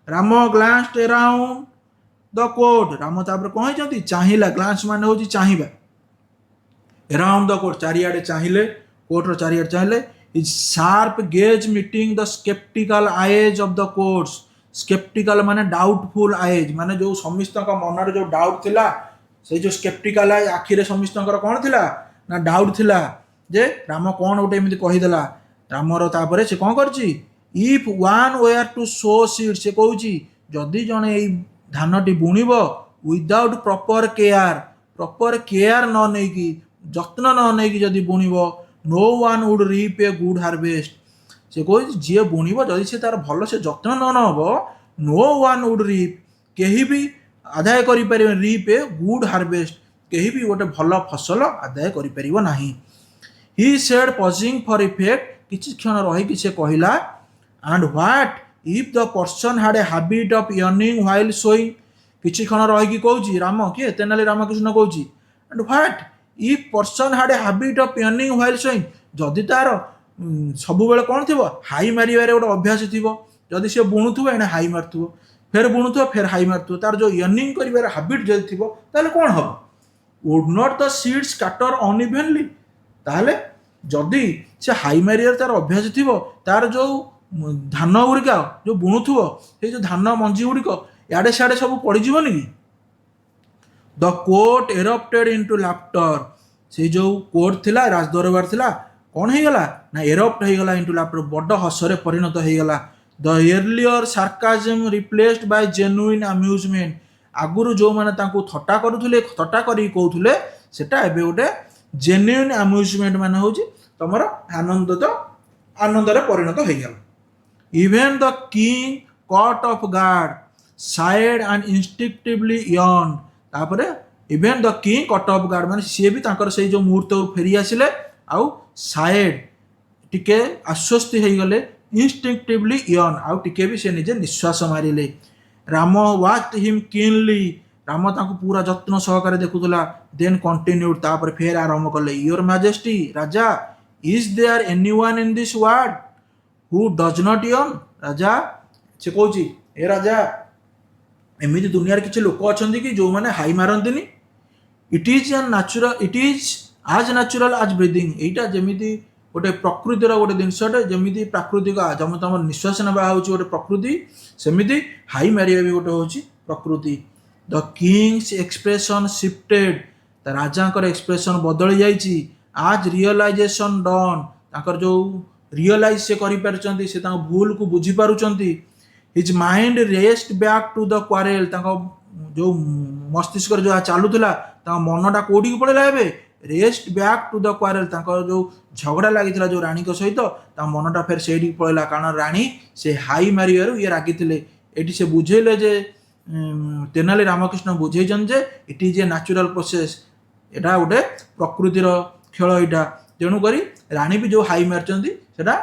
Ram ଗ୍ଲାନ୍ସଡ around the court Ram ତାପରେ କ'ଣ ହେଇଛନ୍ତି ଚାହିଁଲା ଗ୍ଲାନ୍ସ ମାନେ ହେଉଛି ଚାହିଁବା around the court ଚାରିଆଡ଼େ ଚାହିଁଲେ କୋର୍ଟର ଚାରିଆଡ଼େ ଚାହିଁଲେ his sharp gaze meeting the skeptical eyes of the courts skeptical ମାନେ doubtful eyes ମାନେ ଯେଉଁ ସମସ୍ତଙ୍କ ମନରେ ଯେଉଁ ଡାଉଟ୍ ଥିଲା ସେଇ ଯେଉଁ skeptical eye ଆଖିରେ ସମସ୍ତଙ୍କର କ'ଣ ଥିଲା ନା ଡାଉଟ୍ ଥିଲା ଯେ ରାମ କ'ଣ ଗୋଟେ ଏମିତି କହିଦେଲା ରାମର ତାପରେ ସେ କ'ଣ କରିଛି if one were to sow seed ସେ କହୁଛି ଯଦି ଜଣେ ଏଇ ଧାନଟି ବୁଣିବ ୱିଦାଉଟ୍ ପ୍ରପର କେୟାର ନ ନେଇକି ଯତ୍ନ ନ ନେଇକି ଯଦି ବୁଣିବ no one would reap a good harvest ସେ କହୁଛି ଯିଏ ବୁଣିବ ଯଦି ସେ ତାର ଭଲ ସେ ଯତ୍ନ ନ ନେବ no one would reap କେହି ବି ଆଦାୟ କରିପାରିବେ reap a good harvest କେହି ବି ଗୋଟେ ଭଲ ଫସଲ ଆଦାୟ କରିପାରିବ ନାହିଁ he said pausing for effect କିଛି କ୍ଷଣ ରହିକି ସେ କହିଲା and what if the person had a habit of earning while sowing କିଛି କ୍ଷଣ ରହିକି କହୁଛି ରାମ କିଏ ତେନାଲି ରାମକୃଷ୍ଣ କହୁଛି and what if person had a habit of earning while sowing ଯଦି ତାର ସବୁବେଳେ କ'ଣ ଥିବ ହାଇ ମାରିବାରେ ଗୋଟେ ଅଭ୍ୟାସ ଥିବ ଯଦି ସେ ବୁଣୁଥିବ ଏଣେ ହାଇ ମାରୁଥିବ ଫେର ବୁଣୁଥିବ ଫେର ହାଇ ମାରୁଥିବ ତାର ଯେଉଁ earning କରିବାର ହାବିଟ୍ ଯଦି ଥିବ ତାହେଲେ କ'ଣ ହେବ would not the seeds scatter unevenly ତାହେଲେ ଯଦି ସେ ହାଇ ମାରିବାରେ ତାର ଅଭ୍ୟାସ ଥିବ ତାର ଯେଉଁ ଧାନ ଗୁଡ଼ିକ ଯେଉଁ ବୁଣୁଥିବ ସେଇ ଯେଉଁ ଧାନ ମଞ୍ଜି ଗୁଡ଼ିକ ଇଆଡ଼େ ସିଆଡ଼େ ସବୁ ପଡ଼ିଯିବନି କି ଦ କୋର୍ଟ ଏରପ୍ଟେଡ୍ ଇଣ୍ଟୁ ଲାଫ୍ଟର ସେଇ ଯେଉଁ କୋର୍ଟ ଥିଲା ରାଜଦରବାର ଥିଲା କ'ଣ ହେଇଗଲା ନା ଏରପ୍ଟ ହେଇଗଲା ଇଣ୍ଟୁ ଲାଫ୍ଟର ବଡ଼ ହସରେ ପରିଣତ ହେଇଗଲା ଦ ଏର୍ଲିୟର ସାର୍କାଜମ୍ ରିପ୍ଲେସ୍ଡ ବାଇ ଜେନୁଇନ୍ ଆମ୍ୟୁଜମେଣ୍ଟ ଆଗରୁ ଯେଉଁମାନେ ତାଙ୍କୁ ଥଟ୍ଟା କରୁଥିଲେ ଥଟ୍ଟା କରିକି କହୁଥିଲେ ସେଟା ଏବେ ଗୋଟେ ଜେନ୍ୟୁଇନ୍ ଆମ୍ୟୁଜମେଣ୍ଟ ମାନେ ହେଉଛି ତମର ଆନନ୍ଦରେ ପରିଣତ ହେଇଗଲା even the king caught off guard sighed and instinctively yawn ତାପରେ even the king caught off guard ମାନେ ସିଏ ବି ତାଙ୍କର ସେଇ ଯେଉଁ ମୁହୂର୍ତ୍ତରୁ ଫେରି ଆସିଲେ ଆଉ ସାଏଡ୍ ଟିକେ ଆଶ୍ୱସ୍ତି ହେଇଗଲେ ଇନଷ୍ଟିକ୍ଟିଭଲି ୟର୍ନ ଆଉ ଟିକେ ବି ସେ ନିଜେ ନିଶ୍ୱାସ ମାରିଲେ ରାମ ୱାଚ୍ ହିମ୍ କିନଲି ରାମ ତାଙ୍କୁ ପୁରା ଯତ୍ନ ସହକାରେ ଦେଖୁଥିଲା ଦେନ୍ କଣ୍ଟିନ୍ୟୁଡ୍ ତାପରେ ଫେର ଆରମ୍ଭ କଲେ ୟୋର ମାଜେଷ୍ଟି ରାଜା is there anyone in this world who does not yawn ରାଜା ସେ କହୁଛି ଏ ରାଜା ଏମିତି ଦୁନିଆରେ କିଛି ଲୋକ ଅଛନ୍ତି କି ଯେଉଁମାନେ ହାଇ ମାରନ୍ତିନି it is as natural as breathing ଏଇଟା ଯେମିତି ଗୋଟେ ପ୍ରକୃତିର ଗୋଟେ ଜିନିଷଟେ ଯେମିତି ପ୍ରାକୃତିକ ତମର ନିଶ୍ୱାସ ନେବା ହେଉଛି ଗୋଟେ ପ୍ରକୃତି ସେମିତି ହାଇ ମାରିବା ବି ଗୋଟେ ହେଉଛି ପ୍ରକୃତି ଦ କିଙ୍ଗସ୍ ଏକ୍ସପ୍ରେସନ୍ ସିଫ୍ଟେଡ୍ ରାଜାଙ୍କର ଏକ୍ସପ୍ରେସନ୍ ବଦଳି ଯାଇଛି ଆଜ୍ ରିଅଲାଇଜେସନ୍ ଡନ୍ ତାଙ୍କର ଯେଉଁ ରିଅଲାଇଜ୍ ସେ କରିପାରୁଛନ୍ତି ସେ ତାଙ୍କ ଭୁଲକୁ ବୁଝିପାରୁଛନ୍ତି his mind rest back to the quarrel ତାଙ୍କ ଯେଉଁ ମସ୍ତିଷ୍କରେ ଯାହା ଚାଲୁଥିଲା ତାଙ୍କ ମନଟା କେଉଁଠିକି ପଳେଇଲା ଏବେ ରେଷ୍ଟ ବ୍ୟାକ୍ ଟୁ ଦ କ୍ୱାରେଲ୍ ତାଙ୍କର ଯେଉଁ ଝଗଡ଼ା ଲାଗିଥିଲା ଯେଉଁ ରାଣୀଙ୍କ ସହିତ ତାଙ୍କ ମନଟା ଫେର ସେଇଠିକି ପଳେଇଲା କାରଣ ରାଣୀ ସେ ହାଇ ମାରିବାରୁ ଇଏ ରାଗିଥିଲେ ଏଠି ସେ ବୁଝେଇଲେ ଯେ ତେନାଲି ରାମକୃଷ୍ଣ ବୁଝେଇଛନ୍ତି ଯେ it is a natural process ଏଇଟା ଗୋଟେ ପ୍ରକୃତିର ଖେଳ ଏଇଟା ତେଣୁକରି ରାଣୀ ବି ଯେଉଁ ହାଇ ମାରିଛନ୍ତି ସେଟା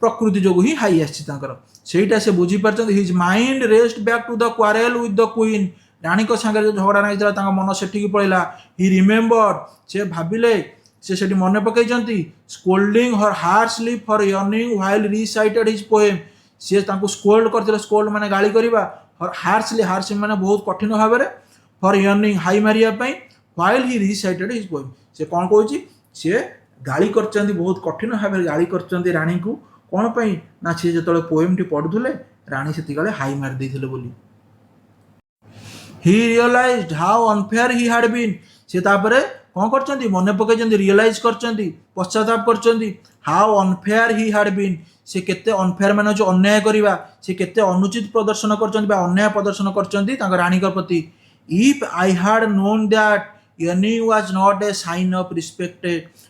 ପ୍ରକୃତି ଯୋଗୁଁ ହିଁ ହାଇ ଆସିଛି ତାଙ୍କର ସେଇଟା ସେ ବୁଝିପାରୁଛନ୍ତି his mind rest back to the quarrel with the queen ରାଣୀଙ୍କ ସାଙ୍ଗରେ ଯେଉଁ ଝଗଡ଼ା ଲାଗିଥିଲା ତାଙ୍କ ମନ ସେଠିକି ପଳେଇଲା ହି ରିମେମ୍ବର୍ଡ ସେ ଭାବିଲେ ସେ ସେଠି ମନେ ପକାଇଛନ୍ତି ସ୍କୋଲ୍ଡିଂ ହର୍ ହାର୍ସଲି ଫର୍ ୟର୍ନିଂ ହ୍ୱାଇଲ୍ ରିସାଇଟେଡ୍ ହିଜ୍ ପୋଏମ୍ ସିଏ ତାଙ୍କୁ ସ୍କୋଲ୍ଡ କରିଥିଲେ ସ୍କୋଲ୍ଡ ମାନେ ଗାଳି କରିବା ହାର୍ସଲି ମାନେ ବହୁତ କଠିନ ଭାବରେ ଫର୍ ୟର୍ନିଂ ହାଇ ମାରିବା ପାଇଁ ହ୍ୱାଇଲ୍ ହି ରିସାଇଟେଡ୍ ହିଜ୍ ପୋଏମ୍ ସେ କ'ଣ କହୁଛି ସିଏ ଗାଳି କରିଛନ୍ତି ବହୁତ କଠିନ ଭାବରେ ଗାଳି କରିଛନ୍ତି ରାଣୀଙ୍କୁ କ'ଣ ପାଇଁ ନା ସିଏ ଯେତେବେଳେ ପୋଏମ୍ଟି ପଢ଼ୁଥିଲେ ରାଣୀ ସେତିକିବେଳେ ହାଇ ମାରି ଦେଇଥିଲେ ବୋଲି ହି ରିଅଲାଇଜ୍ଡ ହାଉ ଅନଫେୟାର ହି ହ୍ୟାଡ୍ ବିନ୍ ସେ ତାପରେ କ'ଣ କରିଛନ୍ତି ମନେ ପକାଇଛନ୍ତି ରିଅଲାଇଜ୍ କରିଛନ୍ତି ପଶ୍ଚାତାପ କରିଛନ୍ତି ହାଉ ଅନଫେୟାର ହି ହ୍ୟାଡ୍ ବିନ୍ ସେ କେତେ ଅନଫେୟାର ମାନେ ହେଉଛି ଅନ୍ୟାୟ କରିବା ସେ କେତେ ଅନୁଚିତ ପ୍ରଦର୍ଶନ କରିଛନ୍ତି ବା ଅନ୍ୟାୟ ପ୍ରଦର୍ଶନ କରିଛନ୍ତି ତାଙ୍କ ରାଣୀଙ୍କ ପ୍ରତି if I had known that ୟର୍ନିଂ was not a sign of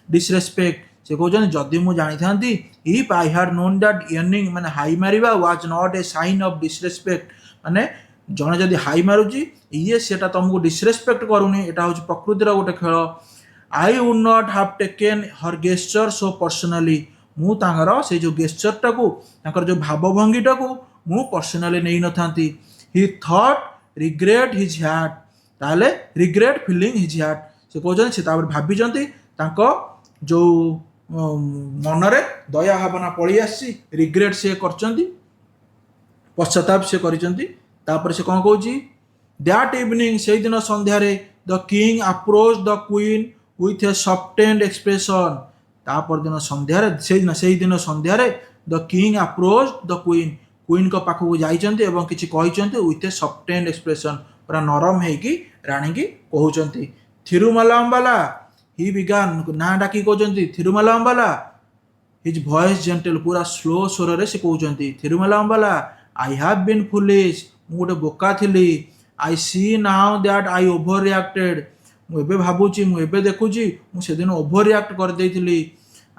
disrespect ସେ କହୁଛନ୍ତି ଯଦି ମୁଁ ଜାଣିଥାନ୍ତି if I had known that ୟର୍ନିଂ ମାନେ ହାଇ ମାରିବା was not a sign of disrespect ମାନେ ଜଣେ ଯଦି ହାଇ ମାରୁଛି ଇଏ ସେଟା ତମକୁ ଡିସରେସ୍ପେକ୍ଟ କରୁନି ଏଟା ହେଉଛି ପ୍ରକୃତିର ଗୋଟେ ଖେଳ I would not have taken her gesture so personally ମୁଁ ତାଙ୍କର ସେଇ ଯେଉଁ ଗେସ୍ଚର୍ଟାକୁ ତାଙ୍କର ଯେଉଁ ଭାବଭଙ୍ଗୀଟାକୁ ମୁଁ ପର୍ସନାଲି ନେଇନଥାନ୍ତି he thought regret his heart ତାହେଲେ ରିଗ୍ରେଟ୍ ଫିଲିଂ ହିଜ୍ ହ୍ୟାଟ୍ ସେ से कहते से भाभी जो मनरे दया भावना पलि आसी रिग्रेट से कर पश्चाताप से कर से कौन कौच दैट इवनिंग से दिन संध्यार the king approach the queen with a softened expression तापर दिन संध्यार से दिन संध्यार the king approach the queen को पाखक जाइए किसी कहते विथ ए सफ्टेंड एक्सप्रेशन पूरा नरम होगी राणी की कहते थिरुमलाम्बाला ही बिगान ना डाकी कहते थिरुमलाम्बाला हिज वॉइस जेंटल पूरा स्लो स्वर से कहते थिरुमलाम्बाला आई हैव बीन फुलिश गोटे बोका थी I see now that I overreacted मुझे भावुची मुझे देखुची मुझे ओभर रिएक्ट कर देइथिली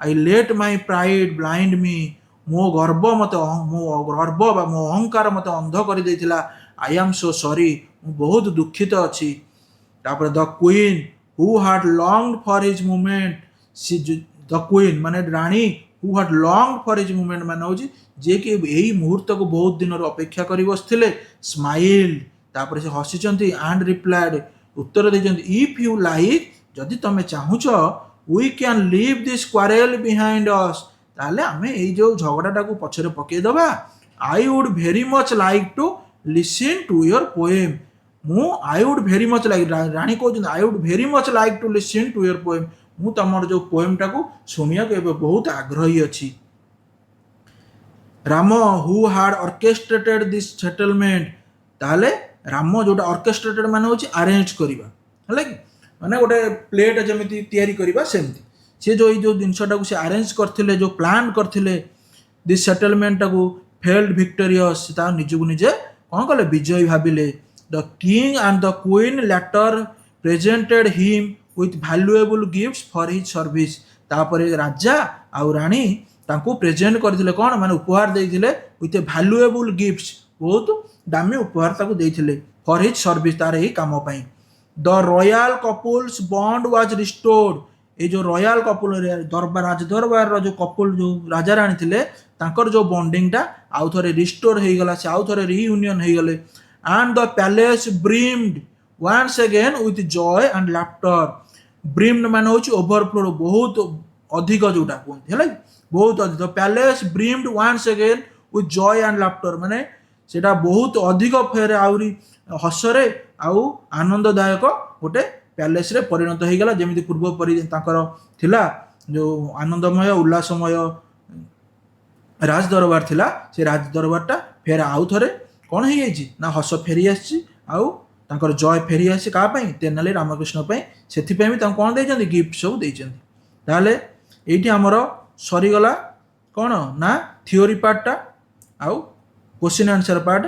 I let my pride blind me मो गर्व मत मो गर्व बा मो अहंकार मत अंध कर देइथिला आई एम सो सॉरी मु बहुत दुखित अच्छी तापर the queen who had longed for his movement सी द क्वीन माने रानी who had longed for his movement माने होची जे कि यही मुहूर्त को बहुत दिन अपेक्षा कर बसते स्माइल तापर से हसीचंती एंड रिप्लाइड उत्तर देचंती इफ यू लाइक जदि तुम चाहूच we can leave this quarrel behind us ताले आमे एई जो झगड़ाटा को पछरे पके दबा I would very much like to listen to your poem मु I would very much like रानी कहते I would very much like to listen to your poem मु तमर जो पोएमटा को सुनिया को बहुत आग्रही अच्छी राम हु हाड ऑर्केस्ट्रेटेड दिस सेटलमेंट ताले राम जोटा ऑर्केस्ट्रेटेड माने होची अरेंज करिबा हला कि माने गोटे प्लेट जमिति तयारी करिबा सेमति से जो जिनसटा को से अरेंज करथिले जो प्लान करथिले दिस सेटलमेंट को फेल्ड विक्टोरियस ता निजु निजे कोन कले विजय भाबिले the king and the queen later presented him with valuable gifts for his service तापरे राजा आ रानी तांको प्रेजेंट करथिले कोन माने उपहार देइथिले विथ वैल्यूएबल गिफ्ट्स बहुत दामी उपहार ताको देइथिले फॉर हिज सर्विस तार ही काम पई the royal couples bond was restored ये जो रॉयल कपल दरबार राज दरबार जो कपल जो राजा रानी थिले तांकर जो बॉन्डिंगटा आउ थरे रिस्टोर हो गला से आउ थरे रियूनियन हो गले and the palace brimmed once again with joy and laughter brimmed माने होची ओवरफ्लो बहुत अधिक जोटा कहते है बहुत अधिक the palace brimmed once again with joy and laughter माने सेटा बहुत अधिक फेर आउरी हसरे आउ आनंददायक गोटे पैलेस रे परिणत हो गला जमी पूर्व परि तांकर थिला जो आनंदमय उल्लासमय राज दरबार थिला से राज दरबारटा फेर आउ थरे कौन हो जाइए ना हस फेरी आसी आउ तांकर जय फेरी आसी का पई तेनाली रामकृष्ण पई सेथिपई भी तांको कौन देइछन्ति गिफ्ट सब देइछन्ति ताले एठी हमर सरीगला कौन ना थियोरी पार्टटा आउ question answer part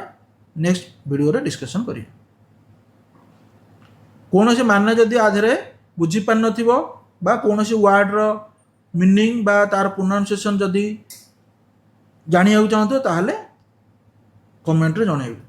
next video रे डिस्कशन करिए कौन से मान जदि आधे बुझीपार नथिबो बा कौन से वर्ड रो मीनिंग बा तार प्रोनाउंसिएशन जदि जानिया चाहतो ताहले कमेंट रे जणाइबे।